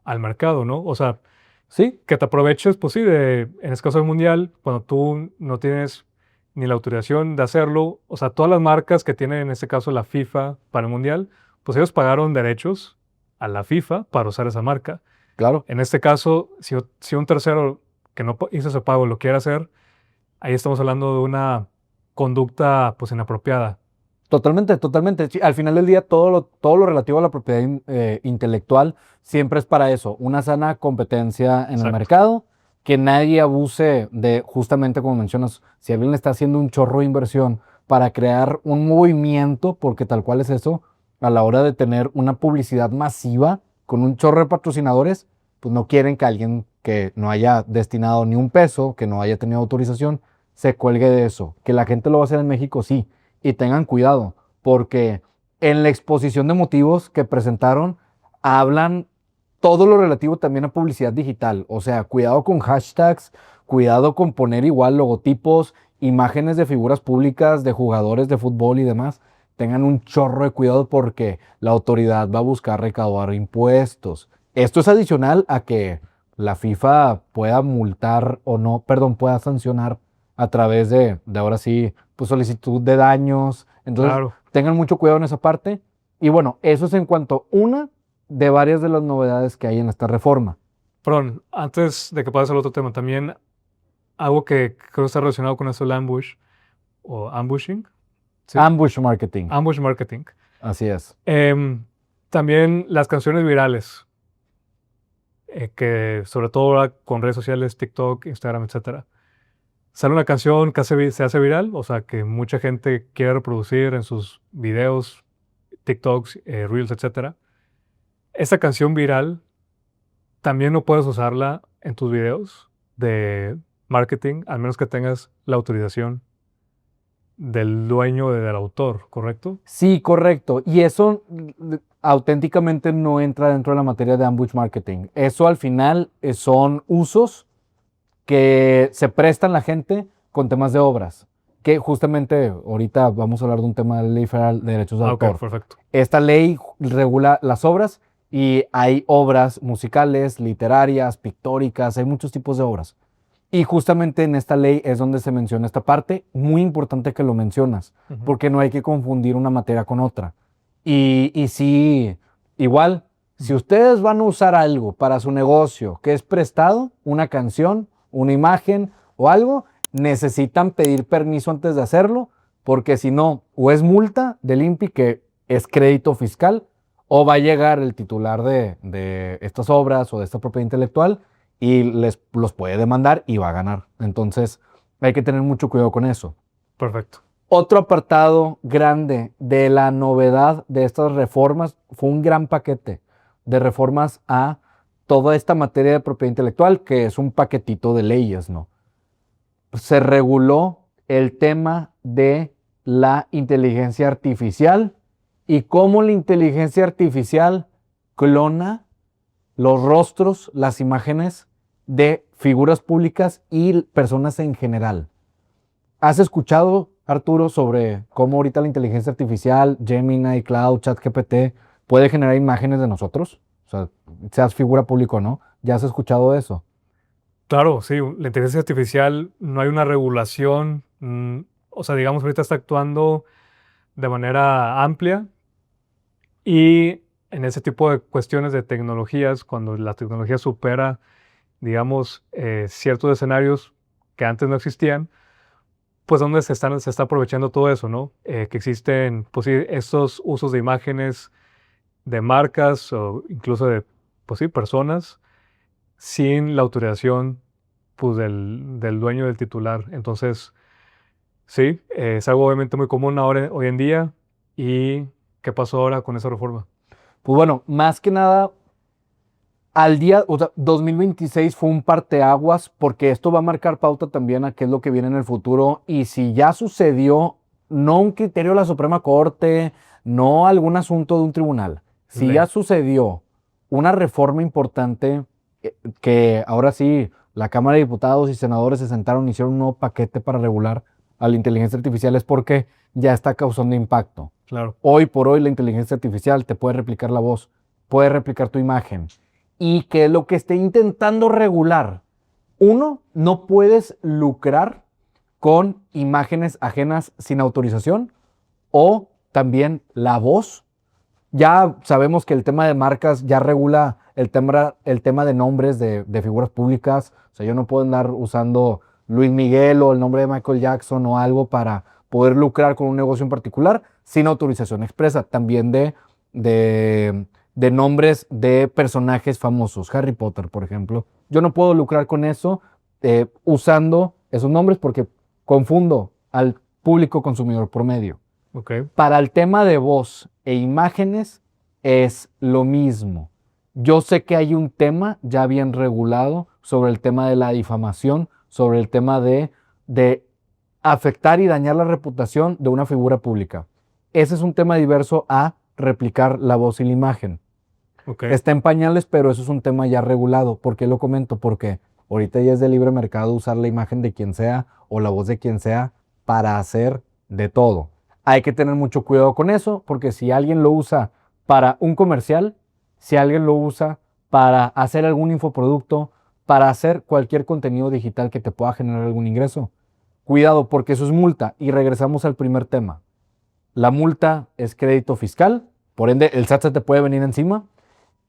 al mercado, ¿no? O sea, Sí, que te aproveches, pues sí, en este caso del mundial, cuando tú no tienes ni la autorización de hacerlo, o sea, todas las marcas que tienen en este caso la FIFA para el mundial, pues ellos pagaron derechos a la FIFA para usar esa marca. claro. En este caso, si un tercero que no hizo ese pago lo quiere hacer, ahí estamos hablando de una conducta pues inapropiada. Totalmente, totalmente. Sí, al final del día, todo lo relativo a la propiedad intelectual siempre es para eso, una sana competencia en el Exacto. mercado, que nadie abuse de, justamente como mencionas, si alguien le está haciendo un chorro de inversión para crear un movimiento, porque tal cual es eso, a la hora de tener una publicidad masiva con un chorro de patrocinadores, pues no quieren que alguien que no haya destinado ni un peso, que no haya tenido autorización, se cuelgue de eso. Que la gente lo va a hacer en México, sí, y tengan cuidado, porque en la exposición de motivos que presentaron hablan todo lo relativo también a publicidad digital. O sea, cuidado con hashtags, cuidado con poner igual logotipos, imágenes de figuras públicas, de jugadores de fútbol y demás. Tengan un chorro de cuidado porque la autoridad va a buscar recaudar impuestos. Esto es adicional a que la FIFA pueda multar o no, perdón, pueda sancionar a través de ahora sí, pues solicitud de daños. Entonces, Claro. tengan mucho cuidado en esa parte. Y bueno, eso es en cuanto una de varias de las novedades que hay en esta reforma. Perdón, antes de que pases al otro tema, también algo que creo está relacionado con eso, el ambush o ambushing, ¿sí? Ambush marketing. Ambush marketing. Así es. También las canciones virales, que sobre todo ahora con redes sociales, TikTok, Instagram, etcétera. Sale una canción que se hace viral, o sea, que mucha gente quiere reproducir en sus videos, TikToks, Reels, etcétera. Esa canción viral también no puedes usarla en tus videos de marketing, al menos que tengas la autorización del dueño del autor, ¿correcto? Sí, correcto. Y eso auténticamente no entra dentro de la materia de ambush marketing. Eso al final son usos que se prestan la gente con temas de obras. Que justamente ahorita vamos a hablar de un tema de la ley federal de derechos de Ah, ok, autor. perfecto. Esta ley regula las obras y hay obras musicales, literarias, pictóricas, hay muchos tipos de obras. Y justamente en esta ley es donde se menciona esta parte, muy importante que lo mencionas, Ujú. porque no hay que confundir una materia con otra. Y sí, igual, si ustedes van a usar algo para su negocio que es prestado, una canción, una imagen o algo, necesitan pedir permiso antes de hacerlo, porque si no, o es multa del INPI, que es crédito fiscal, o va a llegar el titular de estas obras o de esta propiedad intelectual y los puede demandar y va a ganar. Entonces, hay que tener mucho cuidado con eso. Perfecto. Otro apartado grande de la novedad de estas reformas fue un gran paquete de reformas a toda esta materia de propiedad intelectual, que es un paquetito de leyes, ¿no? Se reguló el tema de la inteligencia artificial y cómo la inteligencia artificial clona los rostros, las imágenes de figuras públicas y personas en general. ¿Has escuchado, Arturo, sobre cómo ahorita la inteligencia artificial, Gemini, Cloud, ChatGPT, puede generar imágenes de nosotros? O sea, seas figura pública o no. ¿Ya has escuchado de eso? Claro, sí, la inteligencia artificial no hay una regulación, o sea, digamos, ahorita está actuando de manera amplia y en ese tipo de cuestiones de tecnologías, cuando la tecnología supera, digamos, ciertos escenarios que antes no existían, pues donde se está aprovechando todo eso, ¿no? Que existen, pues sí, estos usos de imágenes de marcas o incluso de, pues sí, personas sin la autorización, pues, del dueño del titular. Entonces, sí, es algo obviamente muy común ahora, hoy en día y ¿Qué pasó ahora con esa reforma? Pues bueno, más que nada, o sea, 2026 fue un parteaguas porque esto va a marcar pauta también a qué es lo que viene en el futuro y si ya sucedió, no un criterio de la Suprema Corte, no algún asunto de un tribunal, si Ley. ya sucedió una reforma importante que ahora sí, la Cámara de Diputados y Senadores se sentaron y hicieron un nuevo paquete para regular a la inteligencia artificial es porque ya está causando impacto. Claro. Hoy por hoy la inteligencia artificial te puede replicar la voz, puede replicar tu imagen y que lo que esté intentando regular, uno, no puedes lucrar con imágenes ajenas sin autorización o también la voz. Ya sabemos que el tema de marcas ya regula el tema de nombres de figuras públicas. O sea, yo no puedo andar usando Luis Miguel o el nombre de Michael Jackson o algo para poder lucrar con un negocio en particular sin autorización expresa. También de nombres de personajes famosos. Harry Potter, por ejemplo. Yo no puedo lucrar con eso usando esos nombres porque confundo al público consumidor promedio. Ok. Para el tema de voz e imágenes es lo mismo. Yo sé que hay un tema ya bien regulado sobre el tema de la difamación, sobre el tema de afectar y dañar la reputación de una figura pública. Ese es un tema diverso a replicar la voz y la imagen. Okay. Está en pañales, pero eso es un tema ya regulado. ¿Por qué lo comento? Porque ahorita ya es de libre mercado usar la imagen de quien sea o la voz de quien sea para hacer de todo. Hay que tener mucho cuidado con eso, porque si alguien lo usa para un comercial, si alguien lo usa para hacer algún infoproducto, para hacer cualquier contenido digital que te pueda generar algún ingreso, cuidado porque eso es multa. Y regresamos al primer tema. La multa es crédito fiscal, por ende el SAT se te puede venir encima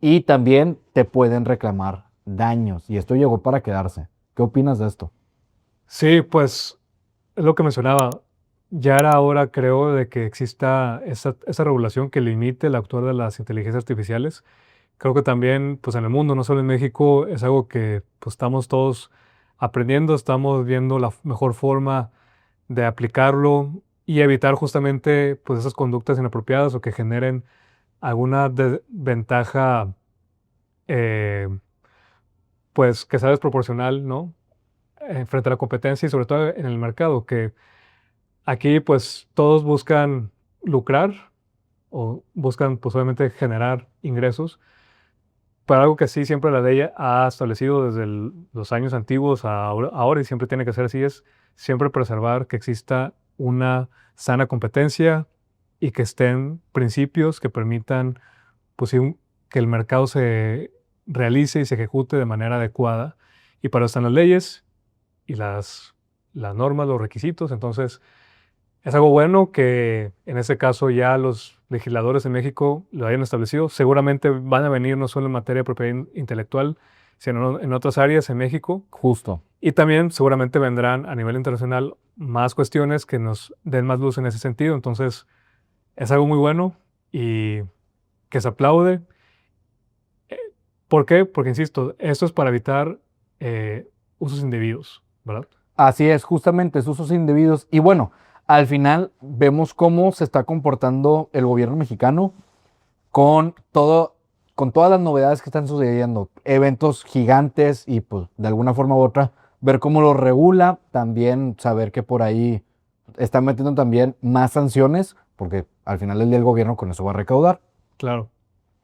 y también te pueden reclamar daños. Y esto llegó para quedarse. ¿Qué opinas de esto? Sí, pues es lo que mencionaba. Ya era hora, creo, de que exista esa regulación que limite el actuar de las inteligencias artificiales. Creo que también, pues en el mundo, no solo en México, es algo que pues, estamos todos aprendiendo, estamos viendo la mejor forma de aplicarlo y evitar justamente pues, esas conductas inapropiadas o que generen alguna desventaja, pues que sea desproporcional, ¿no? Frente a la competencia y sobre todo en el mercado, que aquí pues todos buscan lucrar o buscan pues obviamente generar ingresos, pero algo que sí siempre la ley ha establecido desde los años antiguos a ahora y siempre tiene que ser así es siempre preservar que exista una sana competencia y que estén principios que permitan pues, sí, que el mercado se realice y se ejecute de manera adecuada. Y para eso están las leyes y las normas, los requisitos. Entonces, es algo bueno que en este caso ya los legisladores en México lo hayan establecido. Seguramente van a venir no solo en materia de propiedad intelectual, sino en otras áreas en México. Justo. Y también seguramente vendrán a nivel internacional más cuestiones que nos den más luz en ese sentido. Entonces, es algo muy bueno y que se aplaude. ¿Por qué? Porque, insisto, esto es para evitar usos indebidos, ¿verdad? Así es, justamente, esos usos indebidos. Y bueno, al final vemos cómo se está comportando el gobierno mexicano con con todas las novedades que están sucediendo, eventos gigantes y pues de alguna forma u otra, ver cómo lo regula, también saber que por ahí están metiendo también más sanciones, porque al final del día el gobierno con eso va a recaudar. Claro.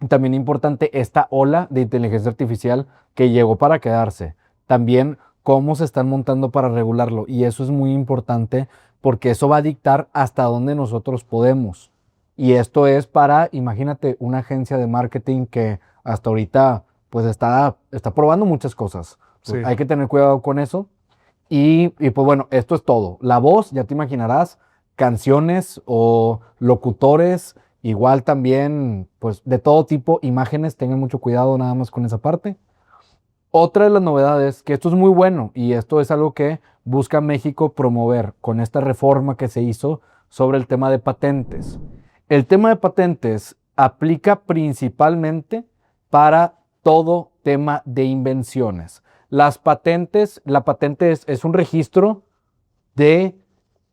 También importante esta ola de inteligencia artificial que llegó para quedarse. También cómo se están montando para regularlo. Y eso es muy importante porque eso va a dictar hasta dónde nosotros podemos. Y esto es para, imagínate, una agencia de marketing que hasta ahorita pues está probando muchas cosas. Sí. Hay que tener cuidado con eso. Y pues bueno, esto es todo. La voz, ya te imaginarás, canciones o locutores, igual también, pues de todo tipo, imágenes, tengan mucho cuidado nada más con esa parte. Otra de las novedades, que esto es muy bueno y esto es algo que busca México promover con esta reforma que se hizo sobre el tema de patentes. El tema de patentes aplica principalmente para todo tema de invenciones. Las patentes, la patente es un registro de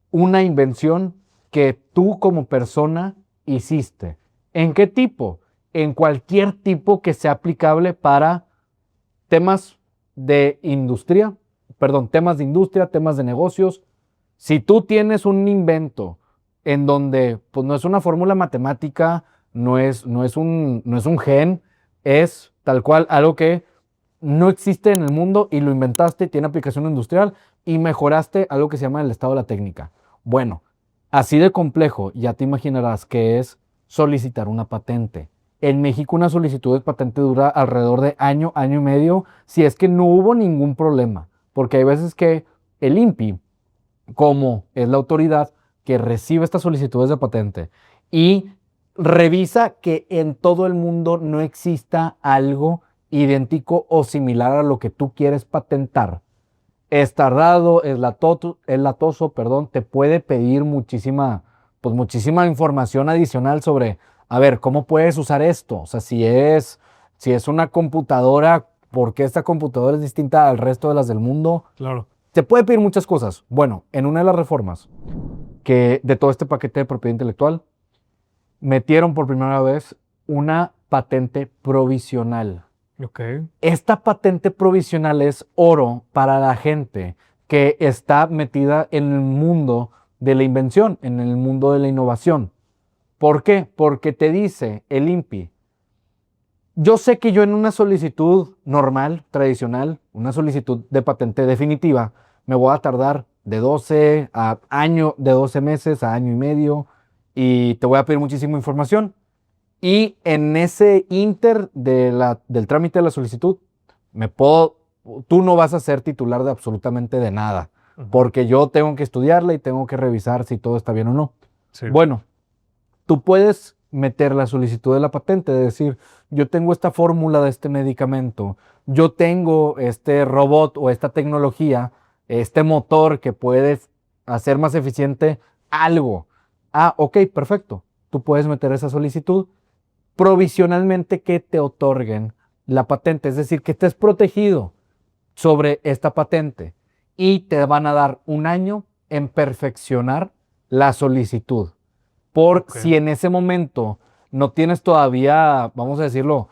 una invención que tú como persona hiciste. ¿En qué tipo? En cualquier tipo que sea aplicable para temas de industria, temas de industria, temas de negocios. Si tú tienes un invento en donde pues, no es una fórmula matemática, no es un gen, es tal cual algo que no existe en el mundo y lo inventaste, tiene aplicación industrial y mejoraste algo que se llama el estado de la técnica. Bueno, así de complejo, ya te imaginarás que es solicitar una patente. En México una solicitud de patente dura alrededor de año, año y medio, si es que no hubo ningún problema, porque hay veces que el INPI, como es la autoridad que recibe estas solicitudes de patente y revisa que en todo el mundo no exista algo idéntico o similar a lo que tú quieres patentar. Es tardado, es latoso, perdón, te puede pedir muchísima información adicional sobre, a ver, ¿cómo puedes usar esto? O sea, si es una computadora, ¿por qué esta computadora es distinta al resto de las del mundo? Claro. Te puede pedir muchas cosas. Bueno, en una de las reformas que de todo este paquete de propiedad intelectual, metieron por primera vez una patente provisional. Ok. Esta patente provisional es oro para la gente que está metida en el mundo de la invención, en el mundo de la innovación. ¿Por qué? Porque te dice el INPI, yo sé que yo en una solicitud normal, tradicional, una solicitud de patente definitiva, me voy a tardar de 12 meses a año y medio y te voy a pedir muchísima información. Y en ese inter del trámite de la solicitud, tú no vas a ser titular de absolutamente de nada, porque yo tengo que estudiarla y tengo que revisar si todo está bien o no. Sí. Bueno, tú puedes meter la solicitud de la patente, de decir, yo tengo esta fórmula de este medicamento, yo tengo este robot o esta tecnología, este motor que puede hacer más eficiente algo. Ah, ok, perfecto. Tú puedes meter esa solicitud provisionalmente que te otorguen la patente, es decir, que estés protegido sobre esta patente y te van a dar un año en perfeccionar la solicitud. Por si en ese momento no tienes todavía, vamos a decirlo,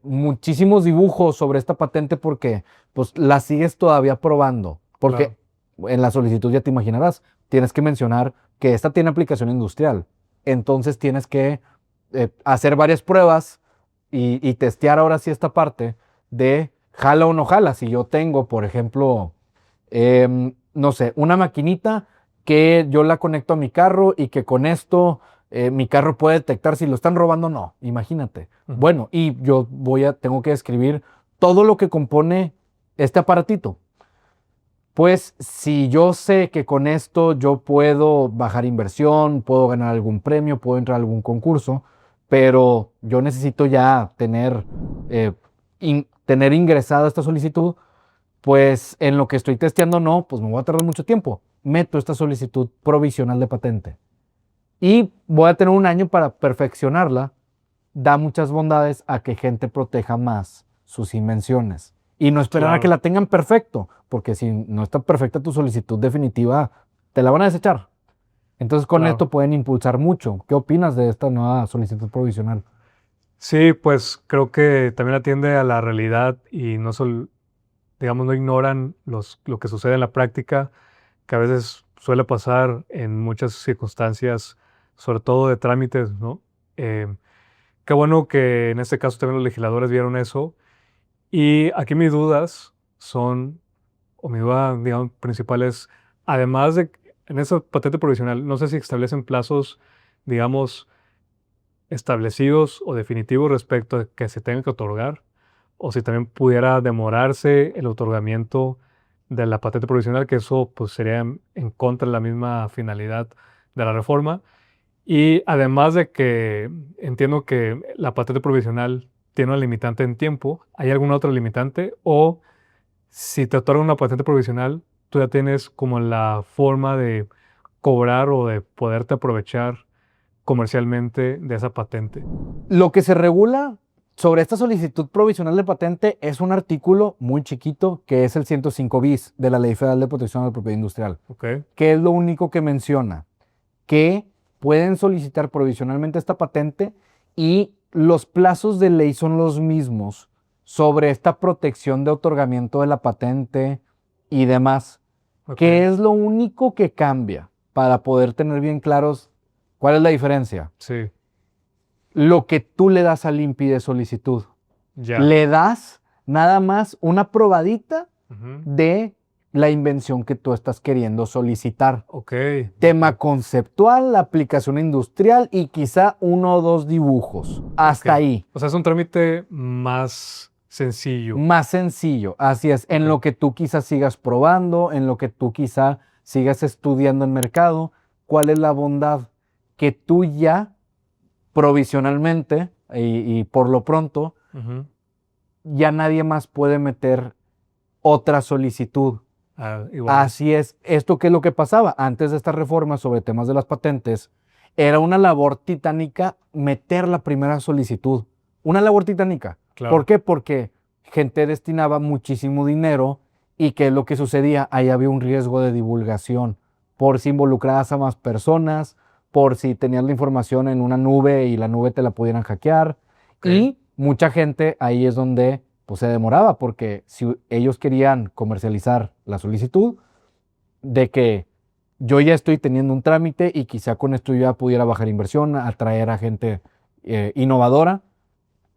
muchísimos dibujos sobre esta patente porque pues la sigues todavía probando. Porque en la solicitud ya te imaginarás, tienes que mencionar que esta tiene aplicación industrial. Entonces tienes que hacer varias pruebas y testear ahora sí esta parte de jala o no jala. Si yo tengo, por ejemplo, no sé, una maquinita que yo la conecto a mi carro y que con esto mi carro puede detectar si lo están robando o no. Imagínate. Bueno, y yo tengo que describir todo lo que compone este aparatito. Pues si yo sé que con esto yo puedo bajar inversión, puedo ganar algún premio, puedo entrar a algún concurso, pero yo necesito ya tener ingresada esta solicitud, pues en lo que estoy testeando no, pues me voy a tardar mucho tiempo. Meto esta solicitud provisional de patente y voy a tener un año para perfeccionarla. Da muchas bondades a que gente proteja más sus invenciones y no esperar a que la tengan perfecto, porque si no está perfecta tu solicitud definitiva, te la van a desechar. Entonces con esto pueden impulsar mucho. ¿Qué opinas de esta nueva solicitud provisional? Sí, pues creo que también atiende a la realidad y no digamos, no ignoran lo que sucede en la práctica, que a veces suele pasar en muchas circunstancias, sobre todo de trámites, ¿no? Qué bueno que en este caso también los legisladores vieron eso. Y aquí mis dudas son, o mi duda, digamos, principal es, además de, en esa patente provisional, no sé si establecen plazos, digamos, establecidos o definitivos respecto a que se tenga que otorgar, o si también pudiera demorarse el otorgamiento de la patente provisional, que eso pues sería en contra de la misma finalidad de la reforma. Y además de que entiendo que la patente provisional tiene una limitante en tiempo, ¿hay alguna otra limitante? O si te otorgan una patente provisional, tú ya tienes como la forma de cobrar o de poderte aprovechar comercialmente de esa patente. Lo que se regula sobre esta solicitud provisional de patente es un artículo muy chiquito que es el 105 bis de la Ley Federal de Protección a la Propiedad Industrial, que es lo único que menciona, que pueden solicitar provisionalmente esta patente y los plazos de ley son los mismos sobre esta protección de otorgamiento de la patente y demás. Ok. ¿Qué es lo único que cambia para poder tener bien claros cuál es la diferencia? Sí, Lo que tú le das al INPI de solicitud. ya. Le das nada más una probadita Ujú. de la invención que tú estás queriendo solicitar. Ok. Tema conceptual, la aplicación industrial y quizá 1 o 2 dibujos. Hasta Ok. ahí. O sea, es un trámite más sencillo. Más sencillo, así es. En Ok. lo que tú quizás sigas probando, en lo que tú quizá sigas estudiando en mercado, ¿cuál es la bondad? Que tú ya provisionalmente y por lo pronto, Ujú. ya nadie más puede meter otra solicitud. Ah, igual. Así es. ¿Esto qué es lo que pasaba? Antes de esta reforma sobre temas de las patentes, era una labor titánica meter la primera solicitud. Una labor titánica. Claro. ¿Por qué? Porque gente destinaba muchísimo dinero y ¿qué es lo que sucedía? Ahí había un riesgo de divulgación. Por si involucrabas a más personas, por si tenías la información en una nube y la nube te la pudieran hackear. Ok. Y mucha gente ahí es donde pues se demoraba, porque si ellos querían comercializar la solicitud, de que yo ya estoy teniendo un trámite y quizá con esto yo ya pudiera bajar inversión, atraer a gente innovadora,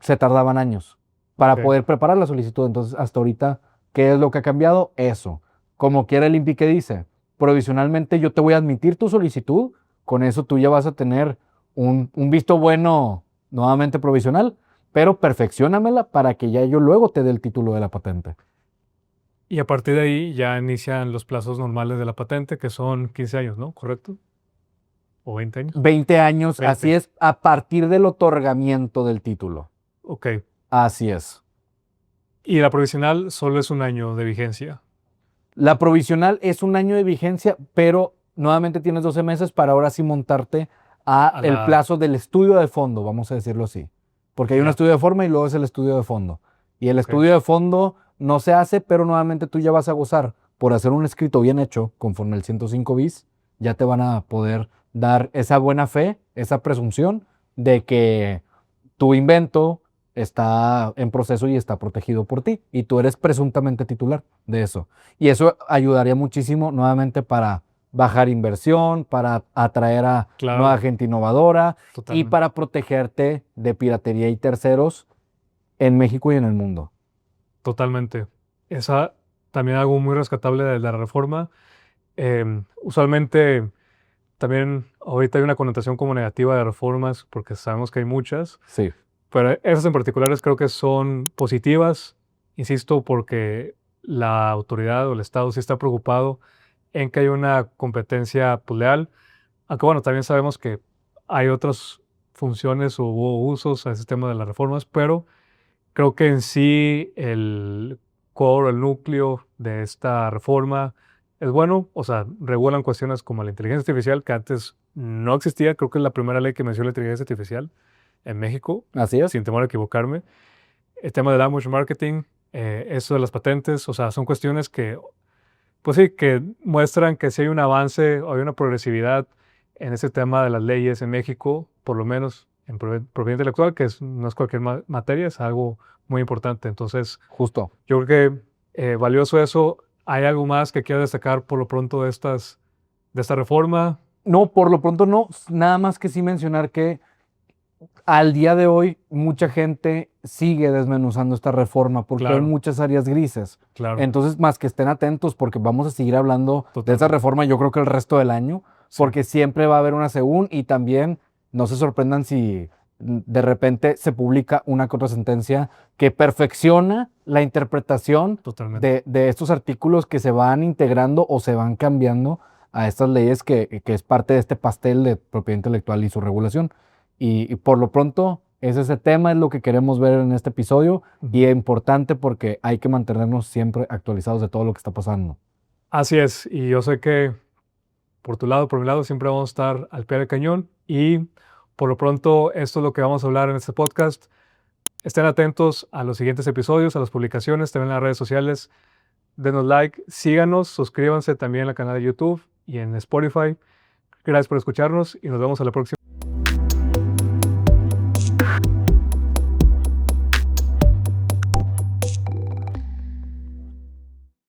se tardaban años para Ok. poder preparar la solicitud. Entonces, hasta ahorita, ¿qué es lo que ha cambiado? Eso. Como quiera el INPI que dice, provisionalmente yo te voy a admitir tu solicitud, con eso tú ya vas a tener un visto bueno nuevamente provisional, pero perfecciónamela para que ya yo luego te dé el título de la patente. Y a partir de ahí ya inician los plazos normales de la patente, que son 15 años, ¿no? ¿Correcto? ¿O 20 años? 20 años, 20. así es, a partir del otorgamiento del título. Ok. Así es. Y la provisional solo es un año de vigencia. La provisional es 1 año de vigencia, pero nuevamente tienes 12 meses para ahora sí montarte a el la- plazo del estudio de fondo, vamos a decirlo así. Porque hay un Ya. estudio de forma y luego es el estudio de fondo. Y el Ok. estudio de fondo no se hace, pero nuevamente tú ya vas a gozar por hacer un escrito bien hecho conforme el 105 bis, ya te van a poder dar esa buena fe, esa presunción de que tu invento está en proceso y está protegido por ti y tú eres presuntamente titular de eso. Y eso ayudaría muchísimo nuevamente para bajar inversión, para atraer a Claro. nueva gente innovadora y Totalmente. para protegerte de piratería y terceros en México y en el mundo. Totalmente. Esa también algo muy rescatable de la reforma. Usualmente también ahorita hay una connotación como negativa de reformas porque sabemos que hay muchas, Sí, pero esas en particulares creo que son positivas, insisto, porque la autoridad o el Estado sí está preocupado en que haya una competencia pues, leal, aunque bueno, también sabemos que hay otras funciones o usos al sistema de las reformas, pero creo que en sí el core, el núcleo de esta reforma es bueno, o sea, regulan cuestiones como la inteligencia artificial, que antes no existía, creo que es la primera ley que menciona la inteligencia artificial en México, así es. sin temor a equivocarme. El tema del language marketing, eso de las patentes, o sea, son cuestiones que, pues sí, que muestran que sí hay un avance o hay una progresividad en ese tema de las leyes en México, por lo menos en propiedad intelectual, que no es cualquier materia, es algo muy importante. Entonces, Justo. yo creo que valioso eso. ¿Hay algo más que quiera destacar por lo pronto de esta reforma? No, por lo pronto no, nada más que sí mencionar que al día de hoy mucha gente sigue desmenuzando esta reforma porque hay Claro, muchas áreas grises. claro, Entonces, más que estén atentos porque vamos a seguir hablando de esa totalmente. reforma yo creo que el resto del año, Sí, porque siempre va a haber una según y también no se sorprendan si de repente se publica una que otra sentencia que perfecciona la interpretación totalmente. de estos artículos que se van integrando o se van cambiando a estas leyes que es parte de este pastel de propiedad intelectual y su regulación. Y por lo pronto, ese tema es lo que queremos ver en este episodio y es importante porque hay que mantenernos siempre actualizados de todo lo que está pasando. Así es, y yo sé que por tu lado, por mi lado, siempre vamos a estar al pie del cañón y por lo pronto esto es lo que vamos a hablar en este podcast. Estén atentos a los siguientes episodios, a las publicaciones, también en las redes sociales. Denos like, síganos, suscríbanse también al canal de YouTube y en Spotify. Gracias por escucharnos y nos vemos a la próxima.